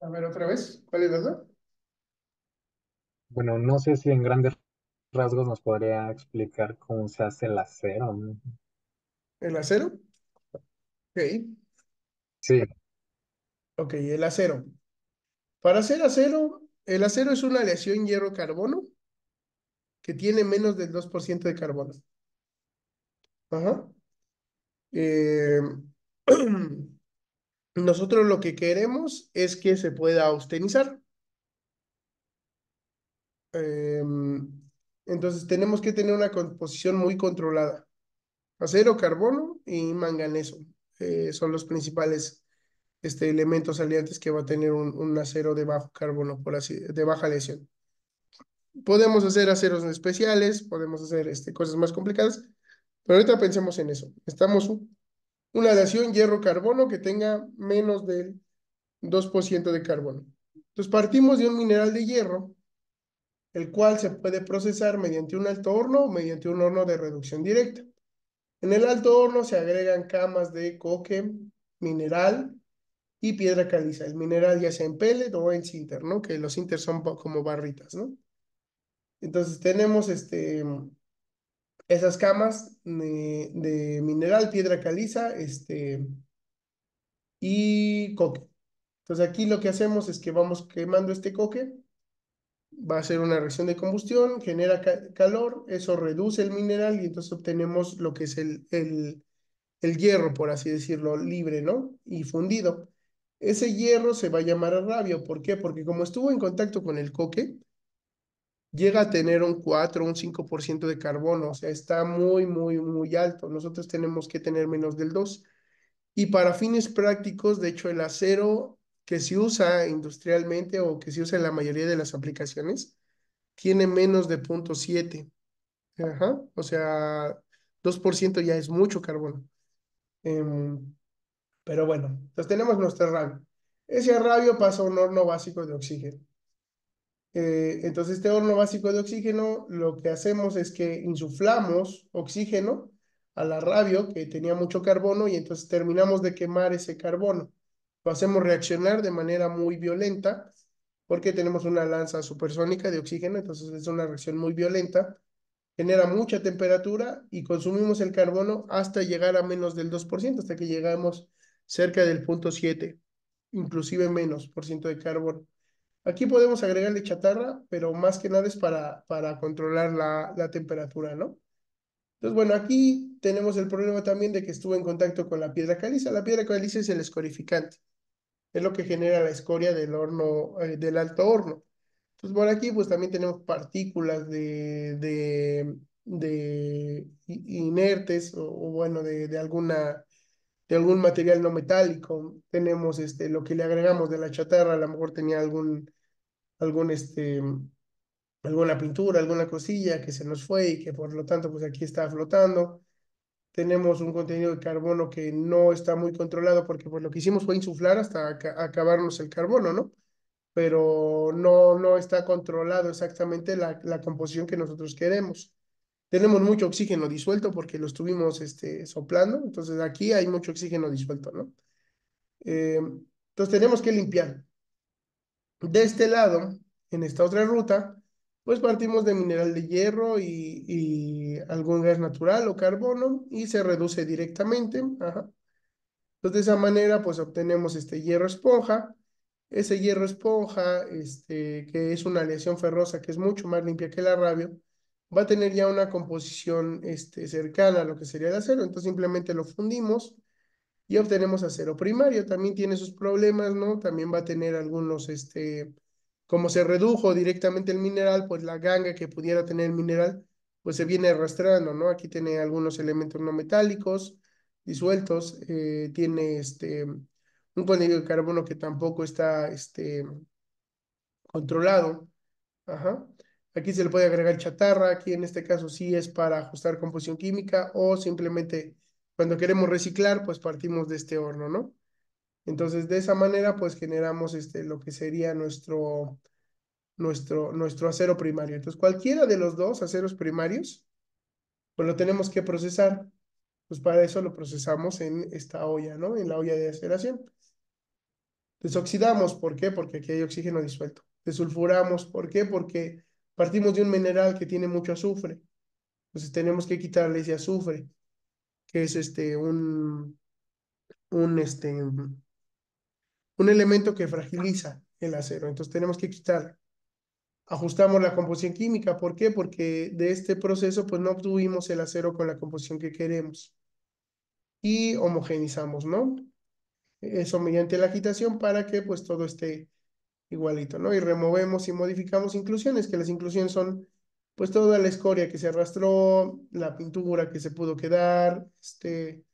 S1: A ver, otra vez, ¿cuál es la duda?
S3: bueno, no sé si en grandes rasgos nos podría explicar cómo se hace el acero, ¿no?
S1: ¿El acero? Ok,
S3: Sí,
S1: ok, el acero. Para hacer acero, el acero es una aleación hierro-carbono que tiene menos del 2% de carbono. Ajá. Eh, nosotros lo que queremos es que se pueda austenizar. Eh, entonces tenemos que tener una composición muy controlada. Acero, carbono y manganeso son los principales elementos aliantes que va a tener un acero de bajo carbono, por así, de baja aleación. Podemos hacer aceros especiales, podemos hacer cosas más complicadas, pero ahorita pensemos en eso. Estamos una aleación hierro-carbono que tenga menos del 2% de carbono. Entonces partimos de un mineral de hierro, el cual se puede procesar mediante un alto horno o mediante un horno de reducción directa. En el alto horno se agregan camas de coque, mineral y piedra caliza. El mineral ya sea en pellet o en sinter, ¿no? Que los sinter son como barritas, ¿no? Entonces tenemos esas camas de mineral, piedra caliza, y coque. Entonces aquí lo que hacemos es que vamos quemando este coque, va a ser una reacción de combustión, genera calor, eso reduce el mineral y entonces obtenemos lo que es el hierro, por así decirlo, libre, ¿no? Y fundido. Ese hierro se va a llamar rabio. ¿Por qué? Porque como estuvo en contacto con el coque, llega a tener un 4 un 5% de carbono, o sea, está muy, muy, muy alto. Nosotros tenemos que tener menos del 2. Y para fines prácticos, de hecho, el acero que se usa industrialmente o que se usa en la mayoría de las aplicaciones, tiene menos de 0,7. Ajá, o sea, 2% ya es mucho carbono. Em, pero bueno, entonces tenemos nuestro rabio. Ese rabio pasa a un horno básico de oxígeno. Entonces, este horno básico de oxígeno, lo que hacemos es que insuflamos oxígeno a la rabio que tenía mucho carbono y entonces terminamos de quemar ese carbono. Lo hacemos reaccionar de manera muy violenta porque tenemos una lanza supersónica de oxígeno, entonces es una reacción muy violenta, genera mucha temperatura y consumimos el carbono hasta llegar a menos del 2%, hasta que llegamos cerca del 0,7, inclusive menos por ciento de carbono. Aquí podemos agregarle chatarra, pero más que nada es para controlar la temperatura, ¿no? Entonces, bueno, aquí tenemos el problema también de que estuvo en contacto con la piedra caliza. La piedra caliza es el escorificante, es lo que genera la escoria del horno, del alto horno. Entonces, por aquí, pues también tenemos partículas de inertes o bueno, de algún material no metálico. Tenemos lo que le agregamos de la chatarra, a lo mejor tenía algún alguna pintura, alguna cosilla que se nos fue y que por lo tanto pues aquí está flotando. Tenemos un contenido de carbono que no está muy controlado porque pues lo que hicimos fue insuflar hasta acabarnos el carbono, ¿no? Pero no está controlado exactamente la composición que nosotros queremos. Tenemos mucho oxígeno disuelto porque lo estuvimos soplando, entonces aquí hay mucho oxígeno disuelto, ¿no? Entonces tenemos que limpiar. De este lado, en esta otra ruta, pues partimos de mineral de hierro y algún gas natural o carbono y se reduce directamente. Ajá. Entonces, de esa manera, pues obtenemos este hierro esponja. Ese hierro esponja, que es una aleación ferrosa que es mucho más limpia que la rabio, va a tener ya una composición cercana a lo que sería el acero. Entonces, simplemente lo fundimos y obtenemos acero primario. También tiene sus problemas, ¿no? También va a tener algunos, como se redujo directamente el mineral, pues la ganga que pudiera tener el mineral, pues se viene arrastrando, ¿no? Aquí tiene algunos elementos no metálicos disueltos, tiene un contenido de carbono que tampoco está controlado. Ajá. Aquí se le puede agregar chatarra, aquí en este caso sí es para ajustar composición química o simplemente cuando queremos reciclar, pues partimos de este horno, ¿no? Entonces, de esa manera, pues generamos lo que sería nuestro acero primario. Entonces, cualquiera de los dos aceros primarios, pues lo tenemos que procesar. Pues para eso lo procesamos en esta olla, ¿no? En la olla de aceleración. Desoxidamos, ¿por qué? Porque aquí hay oxígeno disuelto. Desulfuramos, ¿por qué? Porque partimos de un mineral que tiene mucho azufre. Entonces tenemos que quitarle ese azufre, que es un, este, un elemento que fragiliza el acero. Entonces tenemos que quitarlo. Ajustamos la composición química. ¿Por qué? Porque de este proceso pues no obtuvimos el acero con la composición que queremos. Y homogenizamos, ¿no? Eso mediante la agitación para que pues todo esté igualito, ¿no? Y removemos y modificamos inclusiones, que las inclusiones son pues toda la escoria que se arrastró, la pintura que se pudo quedar, si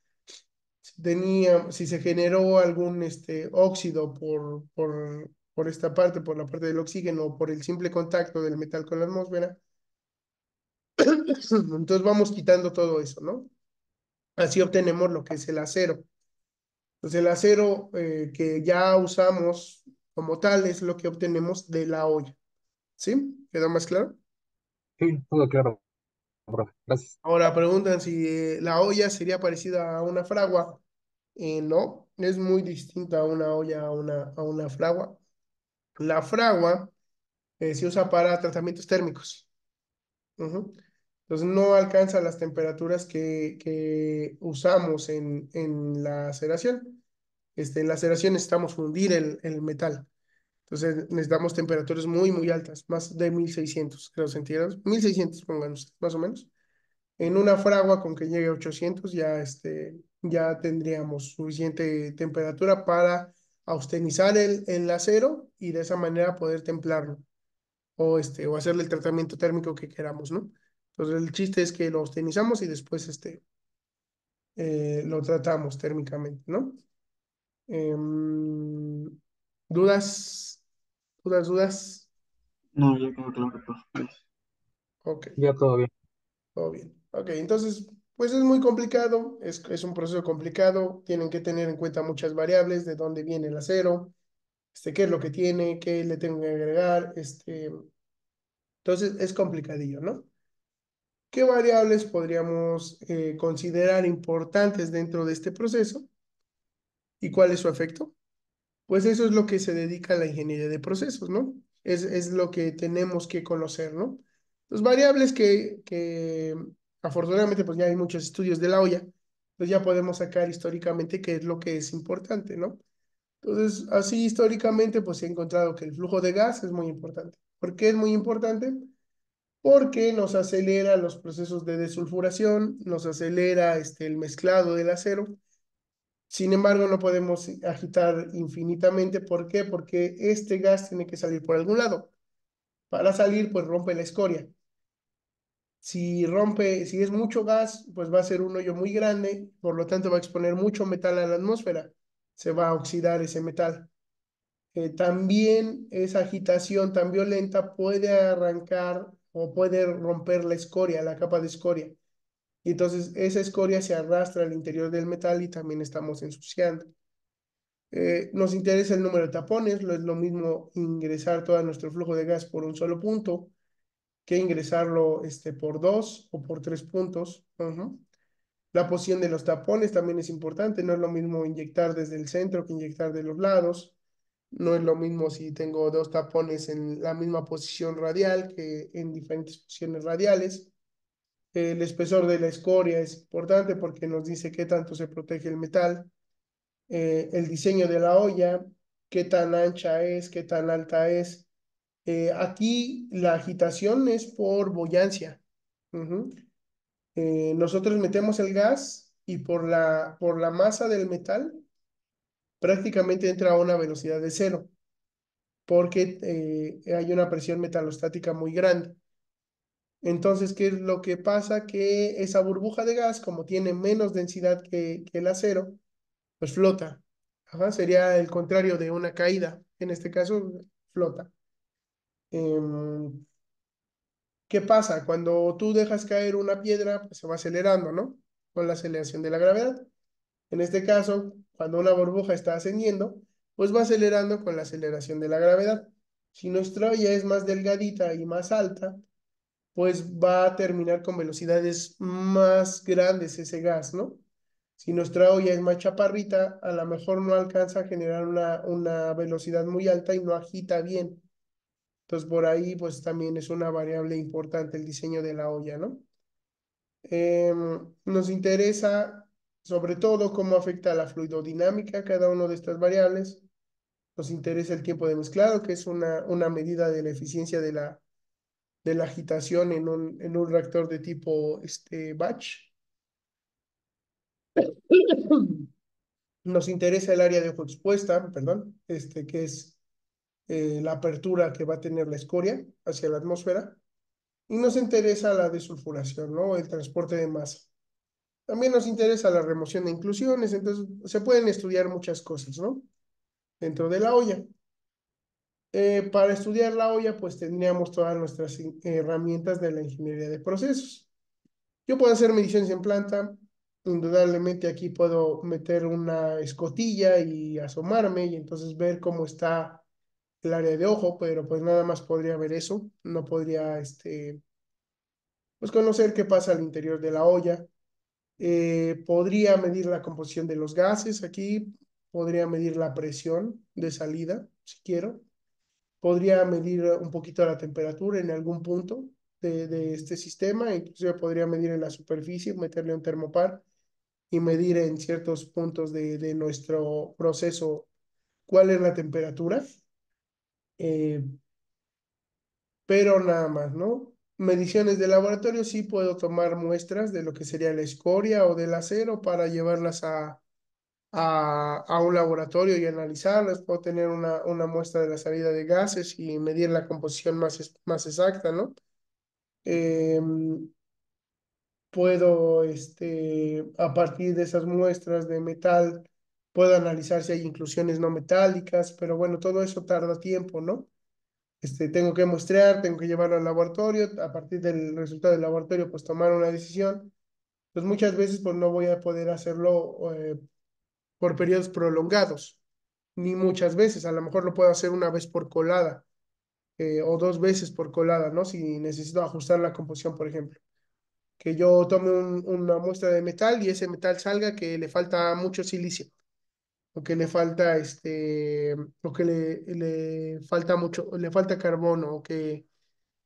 S1: se generó algún óxido por esta parte, por la parte del oxígeno, o por el simple contacto del metal con la atmósfera. Entonces vamos quitando todo eso, ¿no? Así obtenemos lo que es el acero. Entonces el acero que ya usamos como tal es lo que obtenemos de la olla. ¿Sí? ¿Quedó más claro?
S3: Sí, todo claro, profe. Gracias.
S1: Ahora preguntan si la olla sería parecida a una fragua. No, es muy distinta a una olla a una fragua. La fragua se usa para tratamientos térmicos. Ujú. Entonces no alcanza las temperaturas que usamos en la aceración. En la aceración necesitamos fundir el metal. Entonces necesitamos temperaturas muy, muy altas, más de 1600 grados centígrados. 1600, pónganos, más o menos. En una fragua con que llegue a 800 ya, ya tendríamos suficiente temperatura para austenizar el acero y de esa manera poder templarlo. o hacerle el tratamiento térmico que queramos, ¿no? Entonces el chiste es que lo austenizamos y después lo tratamos térmicamente, ¿no? Em, ¿Dudas? ¿Dudas?
S2: No, ya quedó claro todo. Gracias.
S1: Ok,
S3: Ya todo bien.
S1: todo bien. Ok, entonces, pues es muy complicado, es un proceso complicado, tienen que tener en cuenta muchas variables, de dónde viene el acero, qué es lo que tiene, qué le tengo que agregar, entonces es complicadillo, ¿no? ¿Qué variables podríamos considerar importantes dentro de este proceso y cuál es su efecto? Pues eso es lo que se dedica a la ingeniería de procesos, ¿no? Es lo que tenemos que conocer, ¿no? Los variables que afortunadamente pues ya hay muchos estudios de la olla, pues ya podemos sacar históricamente qué es lo que es importante, ¿no? Entonces, así históricamente pues he encontrado que el flujo de gas es muy importante. ¿Por qué es muy importante? Porque nos acelera los procesos de desulfuración, nos acelera el mezclado del acero. Sin embargo, no podemos agitar infinitamente. ¿Por qué? Porque este gas tiene que salir por algún lado. Para salir, pues rompe la escoria. Si es mucho gas, pues va a ser un hoyo muy grande, por lo tanto va a exponer mucho metal a la atmósfera. Se va a oxidar ese metal. También esa agitación tan violenta puede arrancar o puede romper la escoria, la capa de escoria. Y entonces esa escoria se arrastra al interior del metal y también estamos ensuciando. Nos interesa el número de tapones, no es lo mismo ingresar todo nuestro flujo de gas por un solo punto que ingresarlo por dos o por tres puntos. Ujú. La posición de los tapones también es importante, no es lo mismo inyectar desde el centro que inyectar de los lados. No es lo mismo si tengo dos tapones en la misma posición radial que en diferentes posiciones radiales. El espesor de la escoria es importante porque nos dice qué tanto se protege el metal. El diseño de la olla, qué tan ancha es, qué tan alta es. Aquí la agitación es por boyancia. Ujú. Nosotros metemos el gas y por la masa del metal prácticamente entra a una velocidad de cero porque hay una presión metalostática muy grande. Entonces, ¿qué es lo que pasa? Que esa burbuja de gas, como tiene menos densidad que el acero, pues flota. Ajá, sería el contrario de una caída. En este caso, flota. Em, ¿Qué pasa? Cuando tú dejas caer una piedra, pues se va acelerando, ¿no? Con la aceleración de la gravedad. En este caso, cuando una burbuja está ascendiendo, pues va acelerando con la aceleración de la gravedad. Si nuestra olla es más delgadita y más alta, pues va a terminar con velocidades más grandes ese gas, ¿no? Si nuestra olla es más chaparrita, a lo mejor no alcanza a generar una velocidad muy alta y no agita bien. Entonces, por ahí, pues también es una variable importante el diseño de la olla, ¿no? Nos interesa sobre todo cómo afecta la fluidodinámica cada una de estas variables. Nos interesa el tiempo de mezclado, que es una medida de la eficiencia de la agitación en un reactor de tipo batch. Nos interesa el área de ojo expuesta, perdón, que es la apertura que va a tener la escoria hacia la atmósfera. Y nos interesa la desulfuración, ¿no? El transporte de masa. También nos interesa la remoción de inclusiones, entonces se pueden estudiar muchas cosas, ¿no? Dentro de la olla. Para estudiar la olla, pues tendríamos todas nuestras herramientas de la ingeniería de procesos. Yo puedo hacer mediciones en planta, indudablemente aquí puedo meter una escotilla y asomarme y entonces ver cómo está el área de ojo, pero pues nada más podría ver eso, no podría, pues conocer qué pasa al interior de la olla. Podría medir la composición de los gases aquí, podría medir la presión de salida, si quiero. Podría medir un poquito la temperatura en algún punto de este sistema, inclusive podría medir en la superficie, meterle un termopar y medir en ciertos puntos de nuestro proceso cuál es la temperatura, eh, pero nada más, ¿no? Mediciones de laboratorio, sí puedo tomar muestras de lo que sería la escoria o del acero para llevarlas a un laboratorio y analizarlas. Puedo tener una muestra de la salida de gases y medir la composición más exacta, ¿no? Puedo, a partir de esas muestras de metal, puedo analizar si hay inclusiones no metálicas, pero bueno, todo eso tarda tiempo, ¿no? Tengo que muestrear, tengo que llevarlo al laboratorio, a partir del resultado del laboratorio, pues tomar una decisión. Pues muchas veces, pues no voy a poder hacerlo por periodos prolongados, ni muchas veces, a lo mejor lo puedo hacer una vez por colada, o 2 veces por colada, ¿no? Si necesito ajustar la composición, por ejemplo. Que yo tome una muestra de metal y ese metal salga que le falta mucho silicio, o que le falta o que le falta mucho, le falta carbono, o que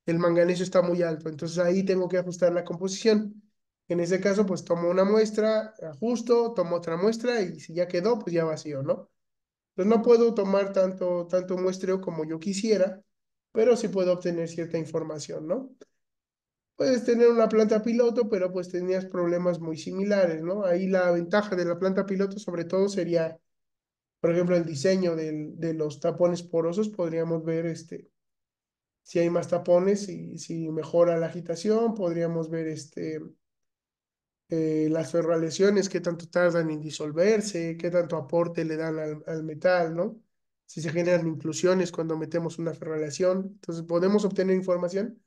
S1: el manganeso está muy alto. Entonces ahí tengo que ajustar la composición. En ese caso, pues tomo una muestra, ajusto, tomo otra muestra y si ya quedó, pues ya vacío, ¿no? Entonces no puedo tomar tanto muestreo como yo quisiera, pero sí puedo obtener cierta información, ¿no? Puedes tener una planta piloto, pero pues tenías problemas muy similares, ¿no? Ahí la ventaja de la planta piloto sobre todo sería, por ejemplo, el diseño de los tapones porosos. Podríamos ver si hay más tapones y si mejora la agitación. Podríamos ver las ferroaleaciones, qué tanto tardan en disolverse, qué tanto aporte le dan al metal, ¿no? Si se generan inclusiones cuando metemos una ferroaleación. Entonces podemos obtener información,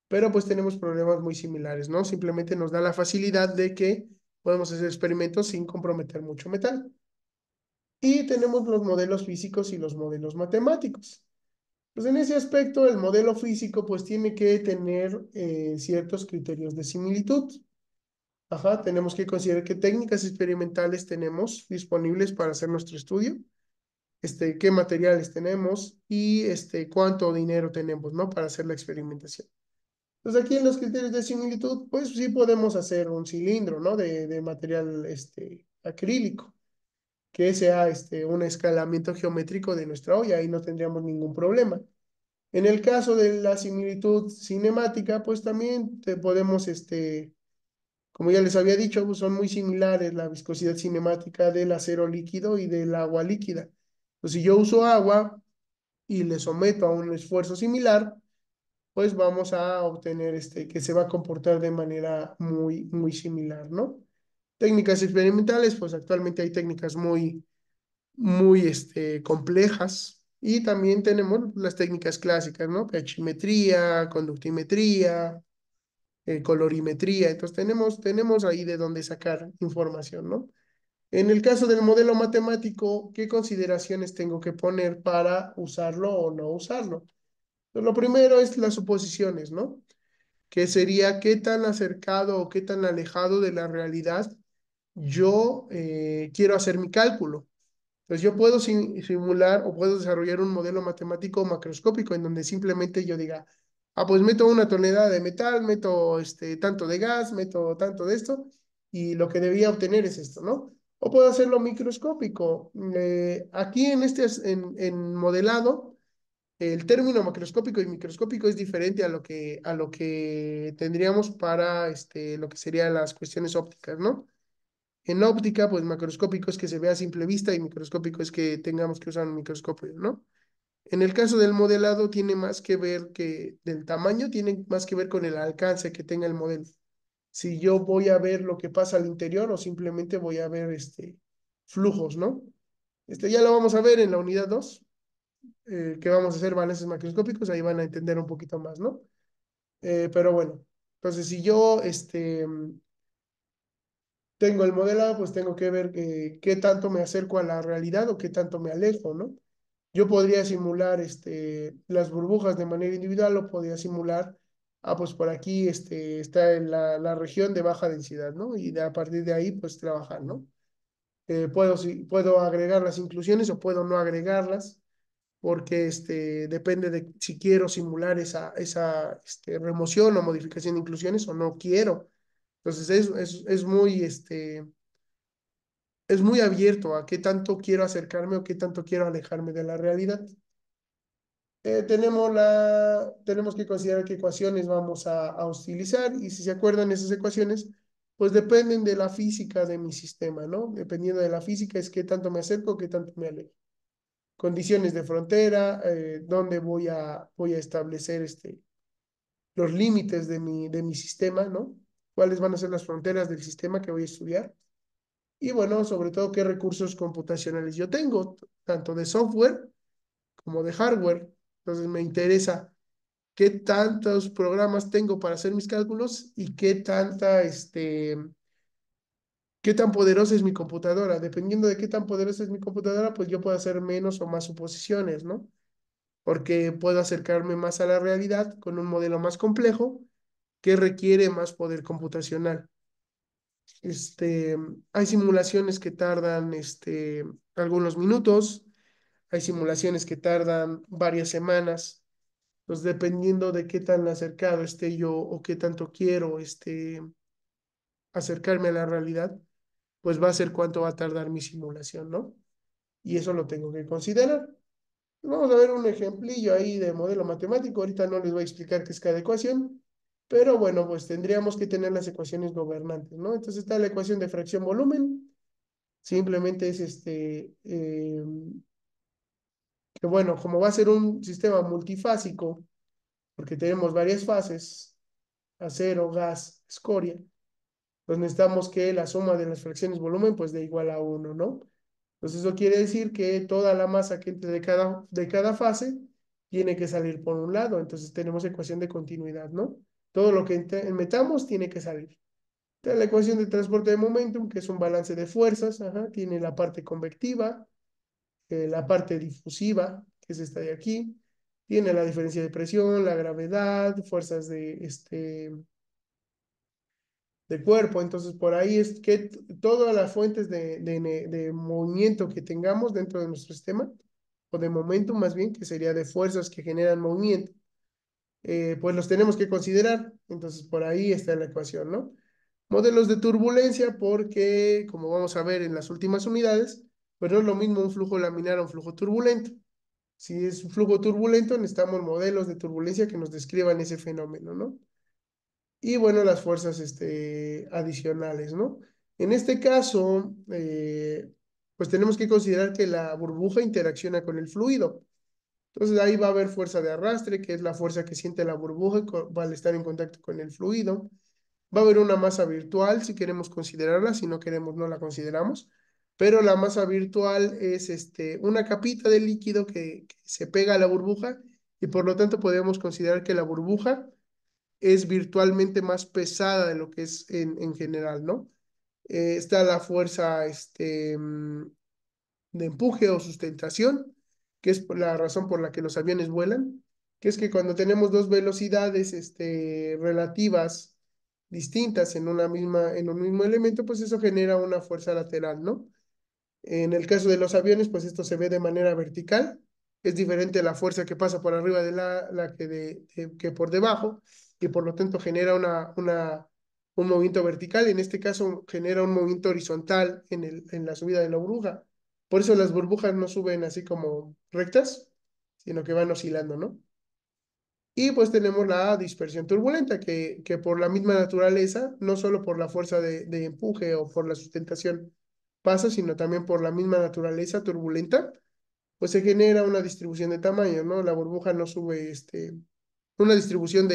S1: pero pues tenemos problemas muy similares, ¿no? Simplemente nos da la facilidad de que podemos hacer experimentos sin comprometer mucho metal. Y tenemos los modelos físicos y los modelos matemáticos. Pues en ese aspecto, el modelo físico pues tiene que tener ciertos criterios de similitud. Ajá, tenemos que considerar qué técnicas experimentales tenemos disponibles para hacer nuestro estudio, qué materiales tenemos y cuánto dinero tenemos, ¿no? Para hacer la experimentación. Pues aquí en los criterios de similitud, pues sí podemos hacer un cilindro, ¿no? De material acrílico, que sea un escalamiento geométrico de nuestra olla y no tendríamos ningún problema. En el caso de la similitud cinemática, pues también podemos, como ya les había dicho, pues son muy similares la viscosidad cinemática del acero líquido y del agua líquida. Pues si yo uso agua y le someto a un esfuerzo similar, pues vamos a obtener que se va a comportar de manera muy similar, ¿no? Técnicas experimentales, pues actualmente hay técnicas muy complejas y también tenemos las técnicas clásicas, ¿no? PHmetría, conductimetría, colorimetría. Entonces tenemos ahí de dónde sacar información, ¿no? En el caso del modelo matemático, ¿qué consideraciones tengo que poner para usarlo o no usarlo? Pues lo primero es las suposiciones, ¿no? Que sería qué tan acercado o qué tan alejado de la realidad yo quiero hacer mi cálculo. Entonces yo puedo simular o puedo desarrollar un modelo matemático macroscópico en donde simplemente yo diga, ah, pues meto una tonelada de metal, meto tanto de gas, meto tanto de esto, y lo que debía obtener es esto, ¿no? O puedo hacerlo microscópico. Aquí en modelado, el término macroscópico y microscópico es diferente a lo que tendríamos para lo que serían las cuestiones ópticas, ¿no? En óptica, pues macroscópico es que se vea a simple vista y microscópico es que tengamos que usar un microscopio, ¿no? En el caso del modelado tiene más que ver del tamaño, tiene más que ver con el alcance que tenga el modelo. Si yo voy a ver lo que pasa al interior o simplemente voy a ver flujos, ¿no? Ya lo vamos a ver en la unidad 2, que vamos a hacer balances macroscópicos, ahí van a entender un poquito más, ¿no? Pero bueno, entonces si yo tengo el modelado, pues tengo que ver qué tanto me acerco a la realidad o qué tanto me alejo, ¿no? Yo podría simular las burbujas de manera individual o podría simular, pues por aquí está en la región de baja densidad, ¿no? Y a partir de ahí, pues trabajar, ¿no? Puedo agregar las inclusiones o puedo no agregarlas, porque depende de si quiero simular esa remoción o modificación de inclusiones o no quiero. Entonces es muy abierto a qué tanto quiero acercarme o qué tanto quiero alejarme de la realidad. Tenemos que considerar qué ecuaciones vamos a utilizar y si se acuerdan esas ecuaciones, pues dependen de la física de mi sistema, ¿no? Dependiendo de la física es qué tanto me acerco, qué tanto me alejo. Condiciones de frontera, dónde voy a establecer los límites de mi sistema, ¿no? Cuáles van a ser las fronteras del sistema que voy a estudiar. Y bueno, sobre todo qué recursos computacionales yo tengo, tanto de software como de hardware. Entonces me interesa qué tantos programas tengo para hacer mis cálculos y qué tan poderosa es mi computadora. Dependiendo de qué tan poderosa es mi computadora, pues yo puedo hacer menos o más suposiciones, ¿no? Porque puedo acercarme más a la realidad con un modelo más complejo que requiere más poder computacional. Este, Hay simulaciones que tardan algunos minutos, hay simulaciones que tardan varias semanas. Pues dependiendo de qué tan acercado esté yo o qué tanto quiero acercarme a la realidad, pues va a ser cuánto va a tardar mi simulación, ¿no? Y eso lo tengo que considerar. Vamos a ver un ejemplillo ahí de modelo matemático. Ahorita no les voy a explicar qué es cada ecuación, pero bueno, pues tendríamos que tener las ecuaciones gobernantes, ¿no? Entonces está la ecuación de fracción volumen. Simplemente es que bueno, como va a ser un sistema multifásico, porque tenemos varias fases, acero, gas, escoria, pues necesitamos que la suma de las fracciones volumen pues dé igual a uno, ¿no? Entonces eso quiere decir que toda la masa que entre de cada fase tiene que salir por un lado. Entonces tenemos ecuación de continuidad, ¿no? Todo lo que metamos tiene que salir. Entonces, la ecuación de transporte de momentum, que es un balance de fuerzas, ajá, tiene la parte convectiva, la parte difusiva, que es esta de aquí, tiene la diferencia de presión, la gravedad, fuerzas de cuerpo. Entonces, por ahí es que todas las fuentes de movimiento que tengamos dentro de nuestro sistema, o de momento más bien, que sería de fuerzas que generan movimiento, pues los tenemos que considerar. Entonces, por ahí está la ecuación, ¿no? Modelos de turbulencia, porque como vamos a ver en las últimas unidades, pues no es lo mismo un flujo laminar a un flujo turbulento. Si es un flujo turbulento, necesitamos modelos de turbulencia que nos describan ese fenómeno, ¿no? Y bueno, las fuerzas adicionales, ¿no? En este caso, pues tenemos que considerar que la burbuja interacciona con el fluido. Entonces ahí va a haber fuerza de arrastre, que es la fuerza que siente la burbuja al estar en contacto con el fluido. Va a haber una masa virtual, si queremos considerarla, si no queremos, no la consideramos. Pero la masa virtual es una capita de líquido que se pega a la burbuja y por lo tanto podemos considerar que la burbuja es virtualmente más pesada de lo que es en general, ¿no? Está la fuerza de empuje o sustentación, que es la razón por la que los aviones vuelan, que es que cuando tenemos dos velocidades relativas distintas en un mismo elemento, pues eso genera una fuerza lateral, ¿no? En el caso de los aviones, pues esto se ve de manera vertical. Es diferente la fuerza que pasa por arriba de la que por debajo y por lo tanto genera un movimiento vertical. En este caso genera un movimiento horizontal en la subida de la burbuja. Por eso las burbujas no suben así como rectas, sino que van oscilando, ¿no? Y pues tenemos la dispersión turbulenta, que por la misma naturaleza, no solo por la fuerza de empuje o por la sustentación pasa, sino también por la misma naturaleza turbulenta, pues se genera una distribución de tamaño, ¿no? La burbuja no sube, una distribución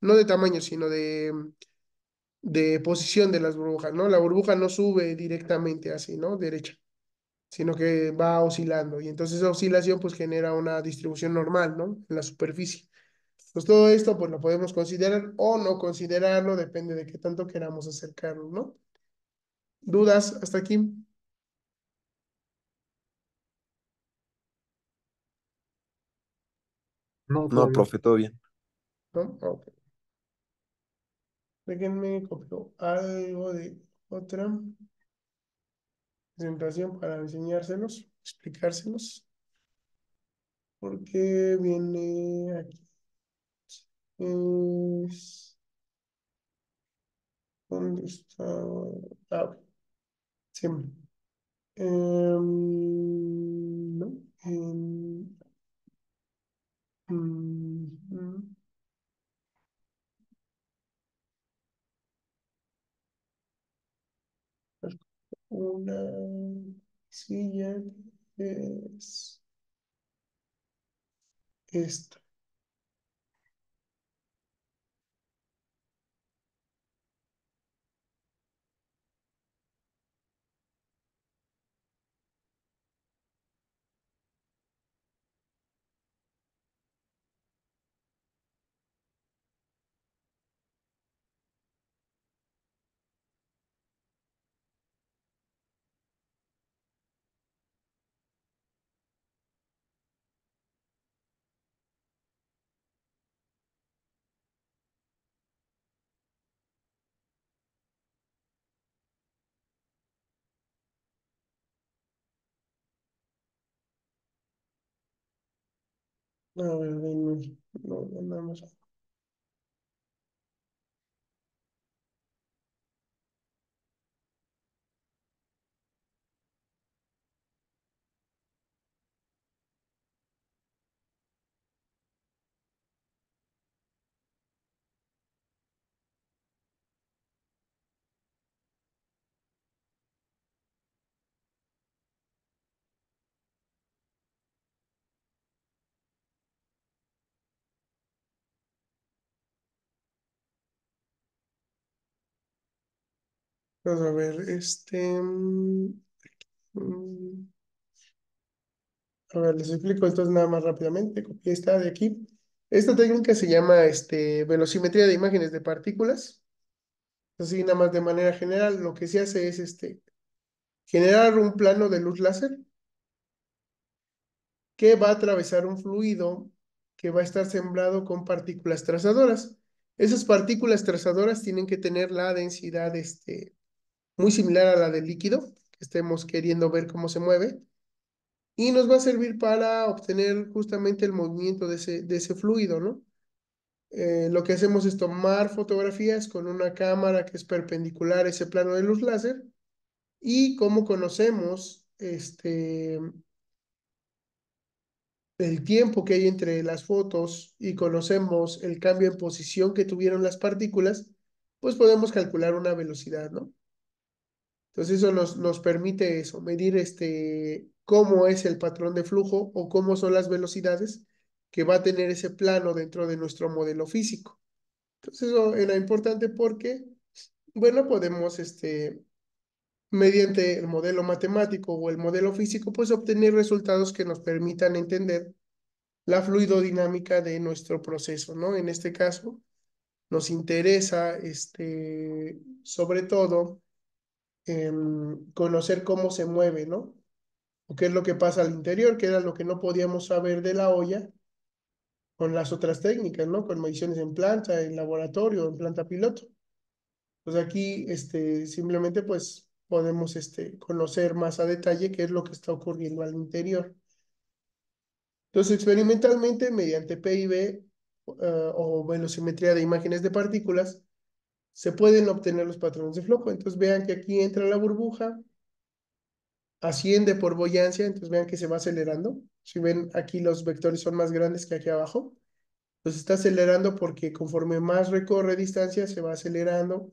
S1: no de tamaño, sino de posición de las burbujas, ¿no? La burbuja no sube directamente así, ¿no? Derecha, sino que va oscilando. Y entonces esa oscilación pues genera una distribución normal, ¿no? En la superficie. Pues todo esto pues lo podemos considerar o no considerarlo, depende de qué tanto queramos acercarnos, ¿no? ¿Dudas hasta aquí?
S3: No, todo
S4: No,
S3: bien.
S4: profe, todo bien.
S1: ¿No? Ok. Déjenme copio algo de otra presentación para enseñárselos, explicárselos, porque viene aquí. Es- ¿Dónde está? Ok. Sí. No. Mm, sencilla es esta. A ver, no, vamos a ver, mm, a ver, les explico entonces nada más rápidamente. Copié esta de aquí. Esta técnica se llama velocimetría de imágenes de partículas. Así nada más de manera general, lo que se hace es generar un plano de luz láser que va a atravesar un fluido que va a estar sembrado con partículas trazadoras. Esas partículas trazadoras tienen que tener la densidad muy similar a la del líquido, que estemos queriendo ver cómo se mueve, y nos va a servir para obtener justamente el movimiento de ese fluido, ¿no? Lo que hacemos es tomar fotografías con una cámara que es perpendicular a ese plano de luz láser, y como conocemos el tiempo que hay entre las fotos y conocemos el cambio en posición que tuvieron las partículas, pues podemos calcular una velocidad, ¿no? Entonces eso nos permite eso, medir cómo es el patrón de flujo o cómo son las velocidades que va a tener ese plano dentro de nuestro modelo físico. Entonces eso era importante porque, bueno, podemos, mediante el modelo matemático o el modelo físico, pues obtener resultados que nos permitan entender la fluidodinámica de nuestro proceso, ¿no? En este caso, nos interesa, sobre todo, conocer cómo se mueve, ¿no? O qué es lo que pasa al interior, que era lo que no podíamos saber de la olla con las otras técnicas, ¿no? Con mediciones en planta, en laboratorio, en planta piloto. Pues aquí, simplemente, pues, podemos, conocer más a detalle qué es lo que está ocurriendo al interior. Entonces, experimentalmente, mediante PIB o velocimetría de imágenes de partículas, se pueden obtener los patrones de flujo. Entonces, vean que aquí entra la burbuja, asciende por boyancia, entonces vean que se va acelerando. Si ven, aquí los vectores son más grandes que aquí abajo. Entonces está acelerando porque conforme más recorre distancia, se va acelerando.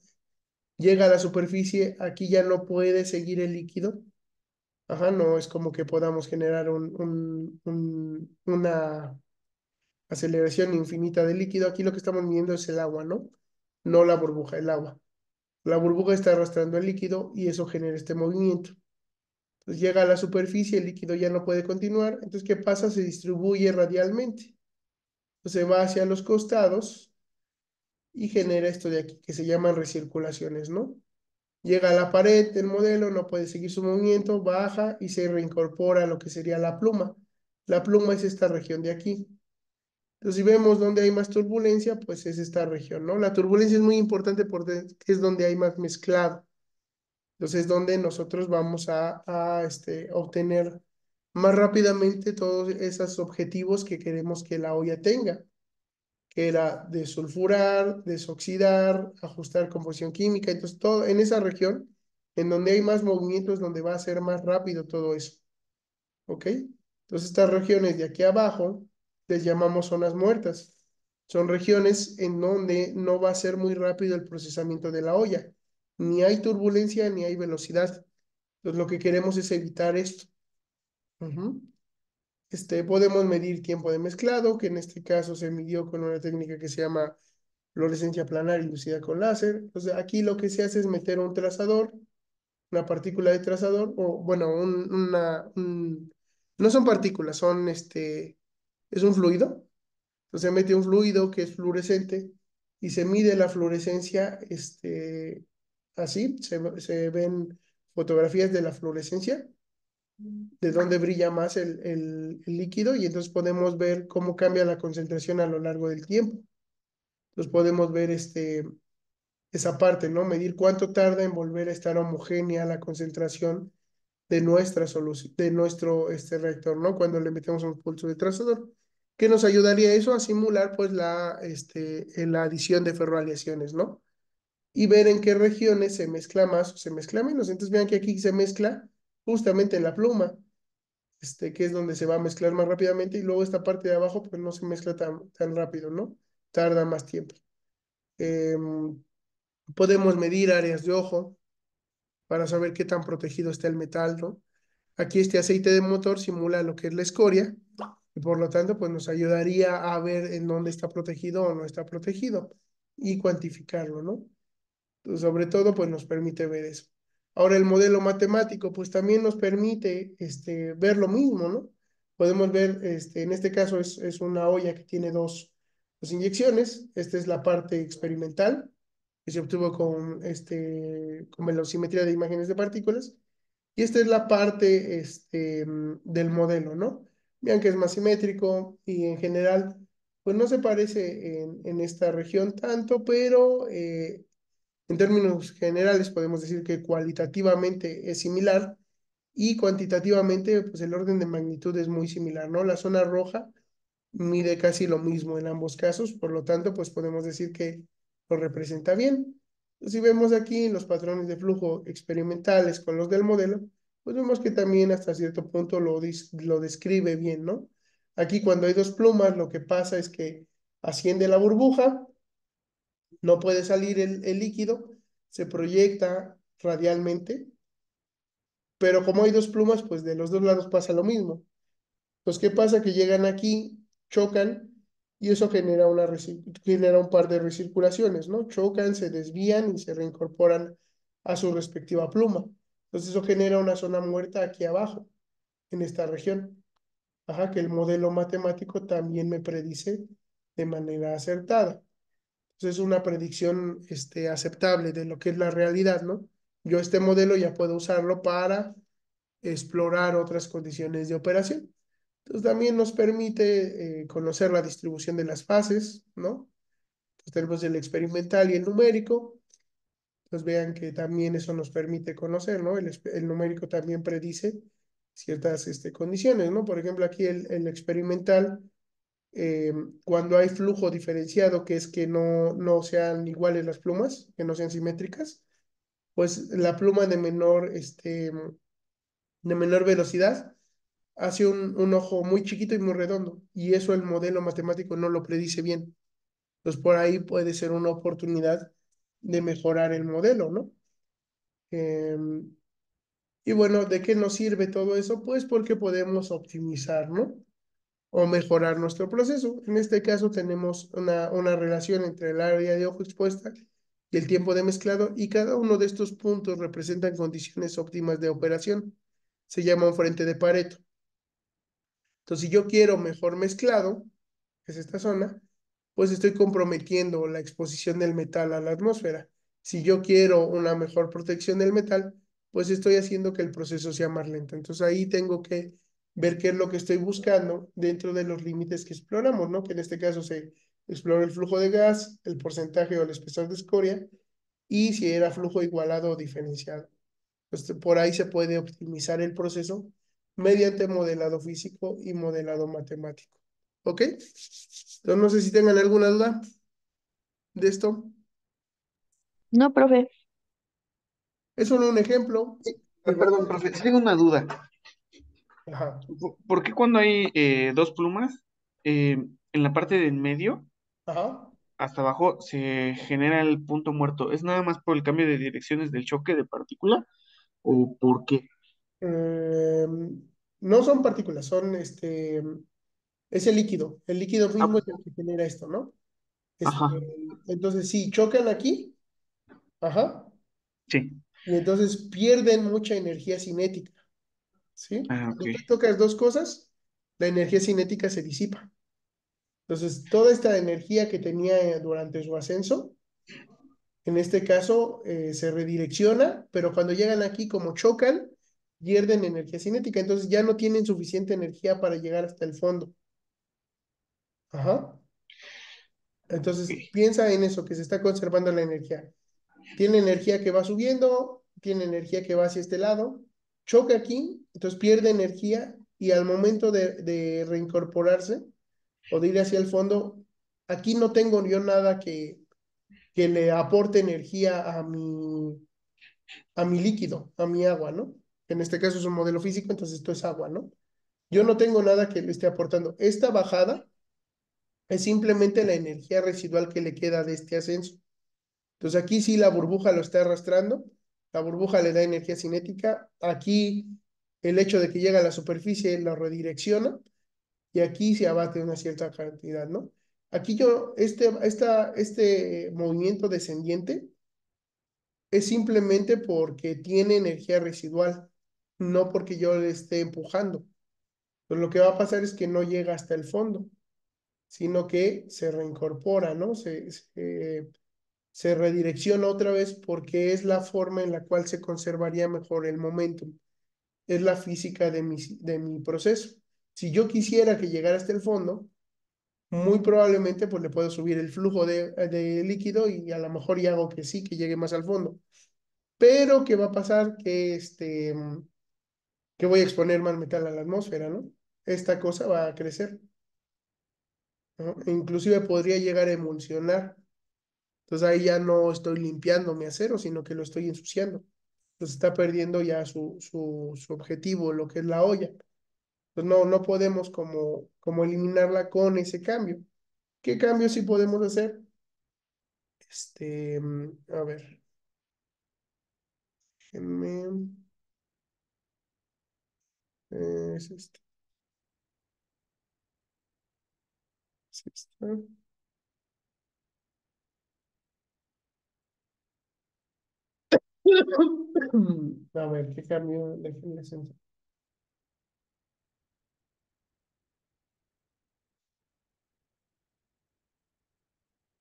S1: Llega a la superficie, aquí ya no puede seguir el líquido. Ajá, no es como que podamos generar una aceleración infinita de líquido. Aquí lo que estamos midiendo es el agua, ¿no? No la burbuja, el agua. La burbuja está arrastrando el líquido y eso genera este movimiento. Entonces llega a la superficie, el líquido ya no puede continuar. Entonces, ¿qué pasa? Se distribuye radialmente. Entonces va hacia los costados y genera esto de aquí, que se llaman recirculaciones, ¿no? Llega a la pared del modelo, no puede seguir su movimiento, baja y se reincorpora a lo que sería la pluma. La pluma es esta región de aquí. Entonces, si vemos dónde hay más turbulencia, pues es esta región, ¿no? La turbulencia es muy importante porque es donde hay más mezclado. Entonces, es donde nosotros vamos a obtener más rápidamente todos esos objetivos que queremos que la olla tenga, que era desulfurar, desoxidar, ajustar composición química. Entonces, todo en esa región, en donde hay más movimientos, donde va a ser más rápido todo eso. ¿Ok? Entonces, estas regiones de aquí abajo les llamamos zonas muertas. Son regiones en donde no va a ser muy rápido el procesamiento de la olla. Ni hay turbulencia ni hay velocidad. Entonces, lo que queremos es evitar esto. Ujú. Podemos medir tiempo de mezclado, que en este caso se midió con una técnica que se llama fluorescencia planar inducida con láser. Entonces, aquí lo que se hace es meter un trazador, una partícula de trazador, o bueno, no son partículas, es un fluido. Entonces se mete un fluido que es fluorescente y se mide la fluorescencia, así, se ven fotografías de la fluorescencia, de dónde brilla más el líquido, y entonces podemos ver cómo cambia la concentración a lo largo del tiempo. Entonces podemos ver esa parte, ¿no? Medir cuánto tarda en volver a estar homogénea la concentración de nuestra solución, de nuestro reactor, ¿no? Cuando le metemos un pulso de trazador. ¿Qué nos ayudaría eso? A simular, pues, la adición de ferroaleaciones, ¿no? Y ver en qué regiones se mezcla más o se mezcla menos. Entonces, vean que aquí se mezcla justamente en la pluma, que es donde se va a mezclar más rápidamente, y luego esta parte de abajo, pues, no se mezcla tan rápido, ¿no? Tarda más tiempo. Podemos medir áreas de ojo para saber qué tan protegido está el metal, ¿no? Aquí este aceite de motor simula lo que es la escoria, y por lo tanto, pues nos ayudaría a ver en dónde está protegido o no está protegido y cuantificarlo, ¿no? Entonces, sobre todo, pues nos permite ver eso. Ahora, el modelo matemático, pues también nos permite ver lo mismo, ¿no? Podemos ver, en este caso es una olla que tiene dos inyecciones. Esta es la parte experimental que se obtuvo con velocimetría de imágenes de partículas. Y esta es la parte del modelo, ¿no? Vean que es más simétrico y en general, pues no se parece en esta región tanto, pero en términos generales podemos decir que cualitativamente es similar y cuantitativamente, pues el orden de magnitud es muy similar, ¿no? La zona roja mide casi lo mismo en ambos casos, por lo tanto, pues podemos decir que lo representa bien. Si vemos aquí los patrones de flujo experimentales con los del modelo, pues vemos que también hasta cierto punto lo describe bien, ¿no? Aquí cuando hay dos plumas, lo que pasa es que asciende la burbuja, no puede salir el líquido, se proyecta radialmente, pero como hay dos plumas, pues de los dos lados pasa lo mismo. Pues, ¿qué pasa? Que llegan aquí, chocan, y eso genera un par de recirculaciones, ¿no? Chocan, se desvían y se reincorporan a su respectiva pluma. Entonces, eso genera una zona muerta aquí abajo, en esta región. Ajá, que el modelo matemático también me predice de manera acertada. Entonces, es una predicción, aceptable de lo que es la realidad, ¿no? Yo este modelo ya puedo usarlo para explorar otras condiciones de operación. Entonces también nos permite conocer la distribución de las fases, ¿no? Entonces tenemos el experimental y el numérico. Entonces vean que también eso nos permite conocer, ¿no? El numérico también predice ciertas condiciones, ¿no? Por ejemplo, aquí el experimental, eh, cuando hay flujo diferenciado, que es que no sean iguales las plumas, que no sean simétricas, pues la pluma de menor velocidad hace un ojo muy chiquito y muy redondo, y eso el modelo matemático no lo predice bien. Entonces, por ahí puede ser una oportunidad de mejorar el modelo, ¿no? Em, y bueno, ¿de qué nos sirve todo eso? Pues porque podemos optimizar, ¿no? O mejorar nuestro proceso. En este caso tenemos una relación entre el área de ojo expuesta y el tiempo de mezclado, y cada uno de estos puntos representan condiciones óptimas de operación. Se llama un frente de Pareto. Entonces, si yo quiero mejor mezclado, que es esta zona, pues estoy comprometiendo la exposición del metal a la atmósfera. Si yo quiero una mejor protección del metal, pues estoy haciendo que el proceso sea más lento. Entonces ahí tengo que ver qué es lo que estoy buscando dentro de los límites que exploramos, ¿no? Que en este caso se explora el flujo de gas, el porcentaje o el espesor de escoria, y si era flujo igualado o diferenciado. Pues por ahí se puede optimizar el proceso mediante modelado físico y modelado matemático. ¿Ok? Entonces, no sé si tengan alguna duda de esto.
S4: No, profe.
S1: Es solo un ejemplo.
S2: Perdón, profe, sí tengo una duda.
S1: Ajá,
S2: ¿Por qué cuando hay dos plumas, en la parte del medio,
S1: ajá.
S2: hasta abajo, se genera el punto muerto? ¿Es nada más por el cambio de direcciones del choque de partícula o por qué?
S1: No son partículas, es el líquido mismo
S2: Ah,
S1: es el que genera esto, ¿no? Este,
S2: ajá,
S1: entonces, sí, chocan aquí, ajá,
S2: sí.
S1: y entonces pierden mucha energía cinética, ¿sí?
S2: Ah, ok.
S1: Cuando tú tocas dos cosas, la energía cinética se disipa. Entonces, toda esta energía que tenía durante su ascenso, en este caso, se redirecciona, pero cuando llegan aquí, como chocan, pierden energía cinética, entonces ya no tienen suficiente energía para llegar hasta el fondo. Ajá. Entonces,
S2: Ok.
S1: piensa en eso, que se está conservando la energía. Tiene energía que va subiendo, tiene energía que va hacia este lado, choca aquí, entonces pierde energía y al momento de reincorporarse o de ir hacia el fondo, aquí no tengo yo nada que le aporte energía a mi líquido, a mi agua, ¿no? En este caso es un modelo físico, entonces esto es agua, ¿no? Yo no tengo nada que le esté aportando. Esta bajada es simplemente la energía residual que le queda de este ascenso. Entonces aquí sí la burbuja lo está arrastrando, la burbuja le da energía cinética, aquí el hecho de que llega a la superficie lo redirecciona y aquí se abate una cierta cantidad, ¿no? Aquí yo, este movimiento descendiente es simplemente porque tiene energía residual, no porque yo le esté empujando. Pues lo que va a pasar es que no llega hasta el fondo, sino que se reincorpora, ¿no? Se redirecciona otra vez porque es la forma en la cual se conservaría mejor el momentum. Es la física de mi proceso. Si yo quisiera que llegara hasta el fondo, muy probablemente pues le puedo subir el flujo de líquido y a lo mejor ya hago que sí, que llegue más al fondo. Pero ¿qué va a pasar? Que voy a exponer más metal a la atmósfera, ¿no? Esta cosa va a crecer, ¿no? E inclusive podría llegar a emulsionar. Entonces ahí ya no estoy limpiando mi acero, sino que lo estoy ensuciando. Entonces está perdiendo ya su objetivo, lo que es la olla. Entonces no podemos como eliminarla con ese cambio. ¿Qué cambio sí podemos hacer? A ver, déjenme, es este, es esta. A ver, ¿qué cambio? Déjenme centrar.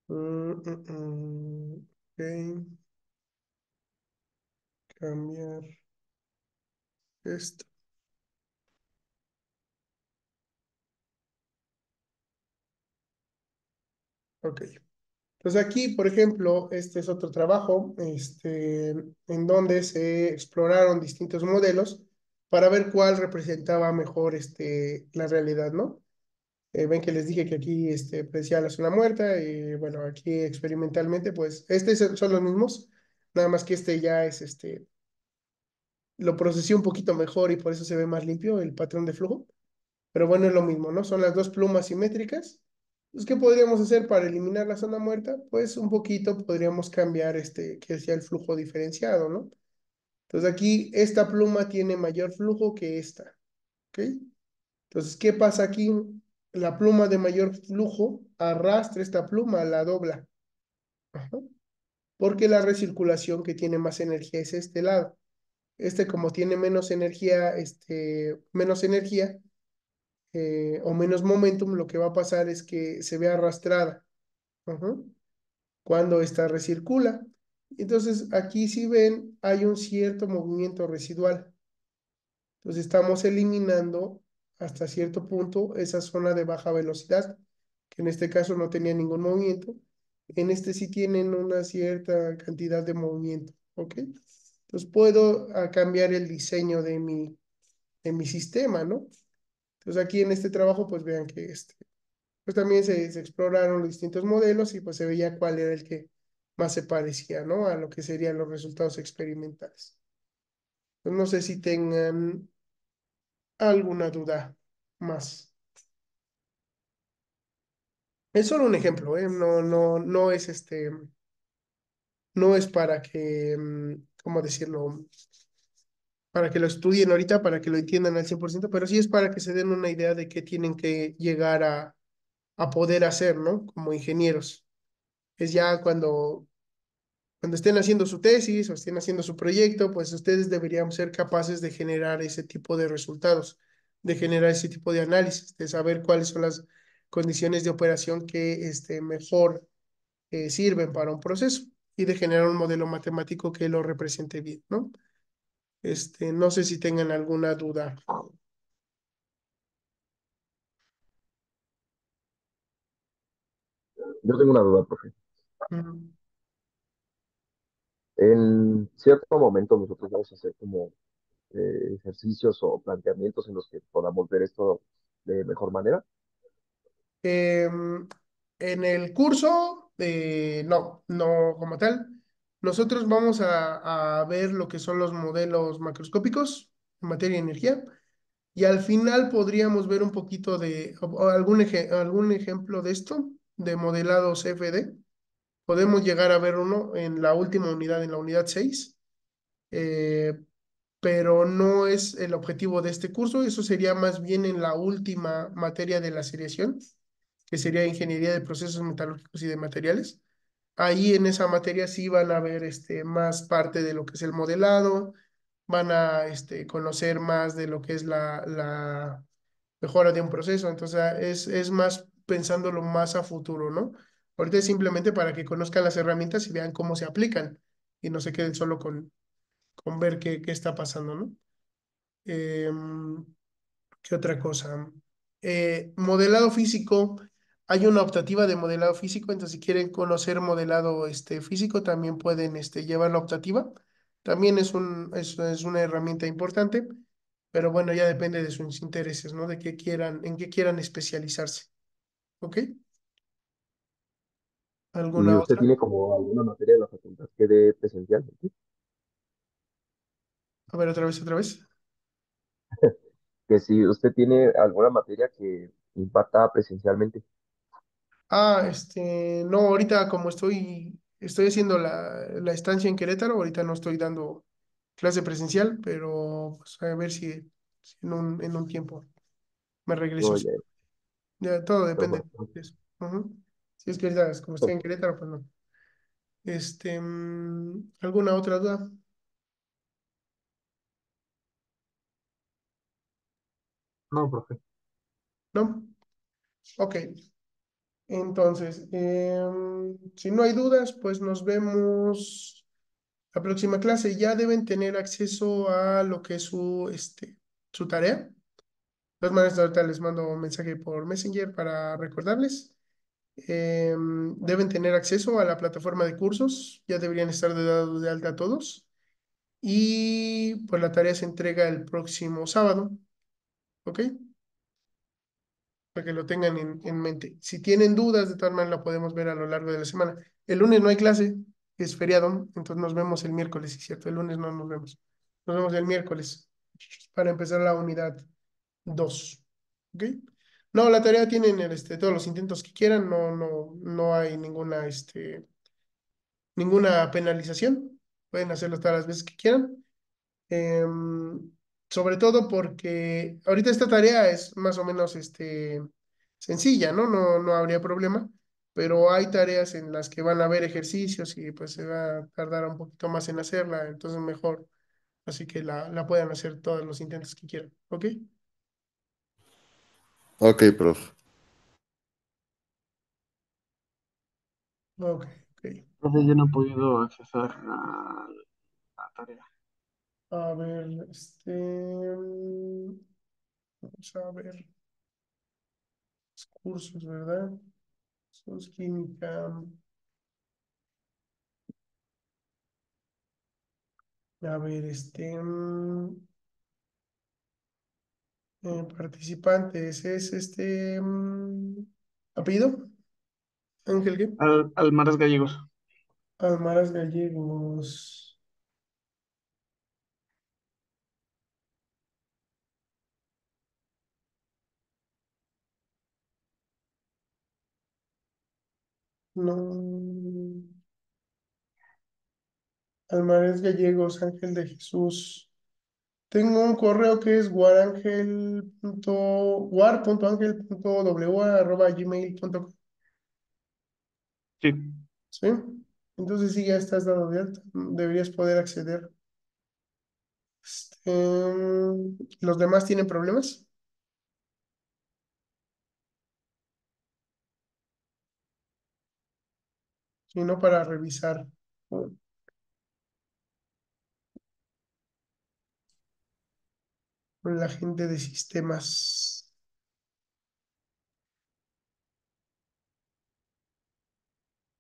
S1: Ok, cambiar esto. Ok. Entonces aquí, por ejemplo, este es otro trabajo, en donde se exploraron distintos modelos para ver cuál representaba mejor, la realidad, ¿no? Ven que les dije que aquí, predecía la zona muerta y bueno, aquí experimentalmente, pues, son los mismos, nada más que ya es, lo procesé un poquito mejor y por eso se ve más limpio el patrón de flujo. Pero bueno, es lo mismo, ¿no? Son las dos plumas simétricas. Entonces, ¿qué podríamos hacer para eliminar la zona muerta? Pues un poquito podríamos cambiar que sea el flujo diferenciado, ¿no? Entonces aquí esta pluma tiene mayor flujo que esta, ¿ok? Entonces, ¿qué pasa aquí? La pluma de mayor flujo arrastra esta pluma, la dobla, ajá, porque la recirculación que tiene más energía es este lado. Como tiene menos energía, o menos momentum, lo que va a pasar es que se ve arrastrada, ajá, cuando esta recircula. Entonces, aquí si ven, hay un cierto movimiento residual. Entonces, estamos eliminando hasta cierto punto esa zona de baja velocidad, que en este caso no tenía ningún movimiento. En este sí tienen una cierta cantidad de movimiento, ¿ok? Entonces, puedo cambiar el diseño de mi sistema, ¿no? Entonces, aquí en este trabajo, pues vean que pues también se exploraron los distintos modelos y pues se veía cuál era el que más se parecía, ¿no? A lo que serían los resultados experimentales. Pues no sé si tengan alguna duda más. Es solo un ejemplo, ¿eh? No es no es para que, ¿cómo decirlo? para que lo estudien ahorita, para que lo entiendan al 100%, pero sí es para que se den una idea de qué tienen que llegar a poder hacer, ¿no? Como ingenieros. Es ya cuando estén haciendo su tesis o estén haciendo su proyecto, pues ustedes deberían ser capaces de generar ese tipo de resultados, de generar ese tipo de análisis, de saber cuáles son las condiciones de operación que mejor sirven para un proceso y de generar un modelo matemático que lo represente bien, ¿no? No sé si tengan alguna duda.
S5: Yo tengo una duda, profe.
S1: Mm.
S5: En cierto momento nosotros vamos a hacer como ejercicios o planteamientos en los que podamos ver esto de mejor manera.
S1: Em, en el curso, no como tal. Nosotros vamos a ver lo que son los modelos macroscópicos en materia de energía y al final podríamos ver un poquito de o algún ejemplo de esto, de modelado CFD. Podemos llegar a ver uno en la última unidad, en la unidad 6, eh, pero no es el objetivo de este curso. Eso sería más bien en la última materia de la seriación, que sería Ingeniería de Procesos Metalúrgicos y de Materiales. Ahí en esa materia sí van a ver más parte de lo que es el modelado, van a conocer más de lo que es la mejora de un proceso. Entonces es más pensándolo más a futuro, ¿no? Ahorita es simplemente para que conozcan las herramientas y vean cómo se aplican y no se queden solo con ver qué está pasando, ¿no? Em, ¿Qué otra cosa? Modelado físico. Hay una optativa de modelado físico, entonces si quieren conocer modelado físico, también pueden llevar la optativa. También es una herramienta importante, pero bueno, ya depende de sus intereses, ¿no? De qué quieran, en qué quieran especializarse. ¿Ok?
S5: Y
S1: ¿Alguna
S5: usted
S1: otra?
S5: tiene como alguna materia de la facultad que dé presencialmente,
S1: A ver, otra vez, otra vez.
S5: que si usted tiene alguna materia que imparta presencialmente.
S1: No, ahorita como estoy haciendo la estancia en Querétaro, ahorita no estoy dando clase presencial, pero pues, a ver si en un tiempo me regreso.
S5: No,
S1: Sí.
S5: ya,
S1: Ya, todo
S5: pero
S1: depende
S5: bueno,
S1: de eso. Ujú. Si es que ahorita, como estoy en Querétaro, pues no. ¿Alguna otra duda?
S3: No, profe.
S1: ¿No? Ok. Entonces, si no hay dudas, pues nos vemos la próxima clase. Ya deben tener acceso a lo que es su tarea. De todas maneras, ahorita les mando un mensaje por Messenger para recordarles. Deben tener acceso a la plataforma de cursos. Ya deberían estar dados de alta todos. Y pues la tarea se entrega el próximo sábado. ¿Ok? Para que lo tengan en mente. Si tienen dudas, de todas maneras la podemos ver a lo largo de la semana. El lunes no hay clase, es feriado, entonces nos vemos el miércoles, sí, cierto, el lunes no nos vemos. Nos vemos el miércoles para empezar la unidad 2. ¿Ok? No, la tarea tienen todos los intentos que quieran, no hay ninguna penalización. Pueden hacerlo todas las veces que quieran. Em, Sobre todo porque ahorita esta tarea es más o menos sencilla, ¿no? No habría problema, pero hay tareas en las que van a haber ejercicios y pues se va a tardar un poquito más en hacerla, entonces mejor, así que la puedan hacer todos los intentos que quieran, ¿ok?
S6: Ok, profe.
S1: Ok, ok.
S2: Entonces yo no he podido accesar a la tarea.
S1: A ver, vamos a ver los cursos, ¿verdad? Sos química. A ver, participantes, es apellido, Ángel, ¿qué?
S2: Almaraz Gallegos.
S1: Almaraz Gallegos. No. Almaraz Gallegos, Ángel de Jesús. Tengo un correo que es war.angel.w@gmail.com.
S2: Sí.
S1: ¿Sí? Entonces sí, ya estás dado de alta. Deberías poder acceder. ¿Los demás tienen problemas? Si no, para revisar con la gente de sistemas.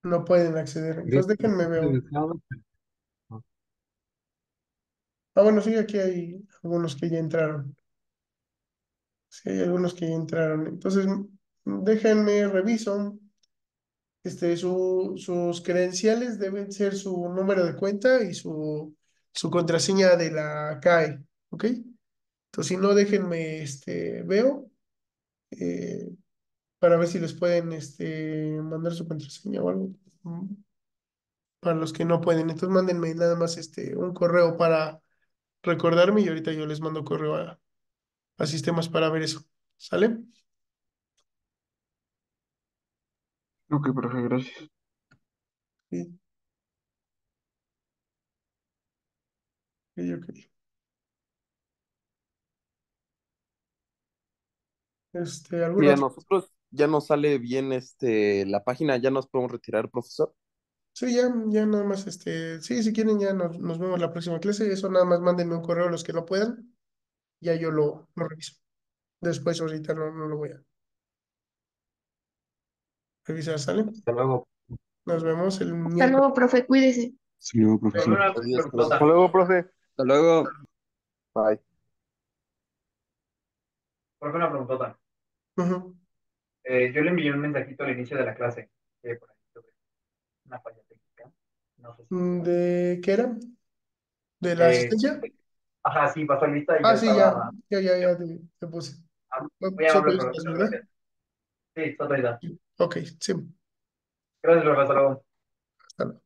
S1: No pueden acceder. Entonces déjenme veo. Ah, bueno, sí, aquí hay algunos que ya entraron. Sí, hay algunos que ya entraron. Entonces, déjenme reviso. Sus credenciales deben ser su número de cuenta y su contraseña de la CAE, ¿ok? Entonces, si no, déjenme, veo, eh, para ver si les pueden, mandar su contraseña o algo, para los que no pueden. Entonces, mándenme nada más, un correo para recordarme y ahorita yo les mando correo a sistemas para ver eso. ¿Sale?
S2: Ok, profe, gracias.
S1: Sí, ok, ok.
S6: Y
S1: ¿Alguna
S6: a
S1: otra?
S6: nosotros ya nos sale bien la página, ya nos podemos retirar, profesor.
S1: Sí, ya nada más, sí, si quieren ya nos vemos la próxima clase. Eso nada más mándenme un correo los que no puedan, ya yo lo reviso. Después ahorita no lo voy a revisar, ¿sale?
S3: Hasta luego.
S1: Nos vemos el
S4: Hasta
S1: miércoles.
S4: luego, profe, cuídese.
S2: Sí, luego, profesor.
S6: Adiós, hasta luego, profe.
S2: Hasta luego.
S6: Bye.
S7: Profe, una preguntota.
S1: Ujú.
S7: Yo le envié un mensajito al inicio de la clase, por ahí tuve una falla técnica. No sé si está.
S1: ¿De qué era? ¿De la
S7: Eh,
S1: asistencia?
S7: ajá, sí, pasó lista y yo
S1: Ah, sí,
S7: estaba.
S1: ya te puse.
S7: Muy
S1: Son
S7: amable,
S1: turistas,
S7: profesor,
S1: ¿verdad?
S7: gracias. Sí, está traída.
S1: Ok, sí.
S7: Gracias, profesor. Hasta luego.
S1: Hasta luego.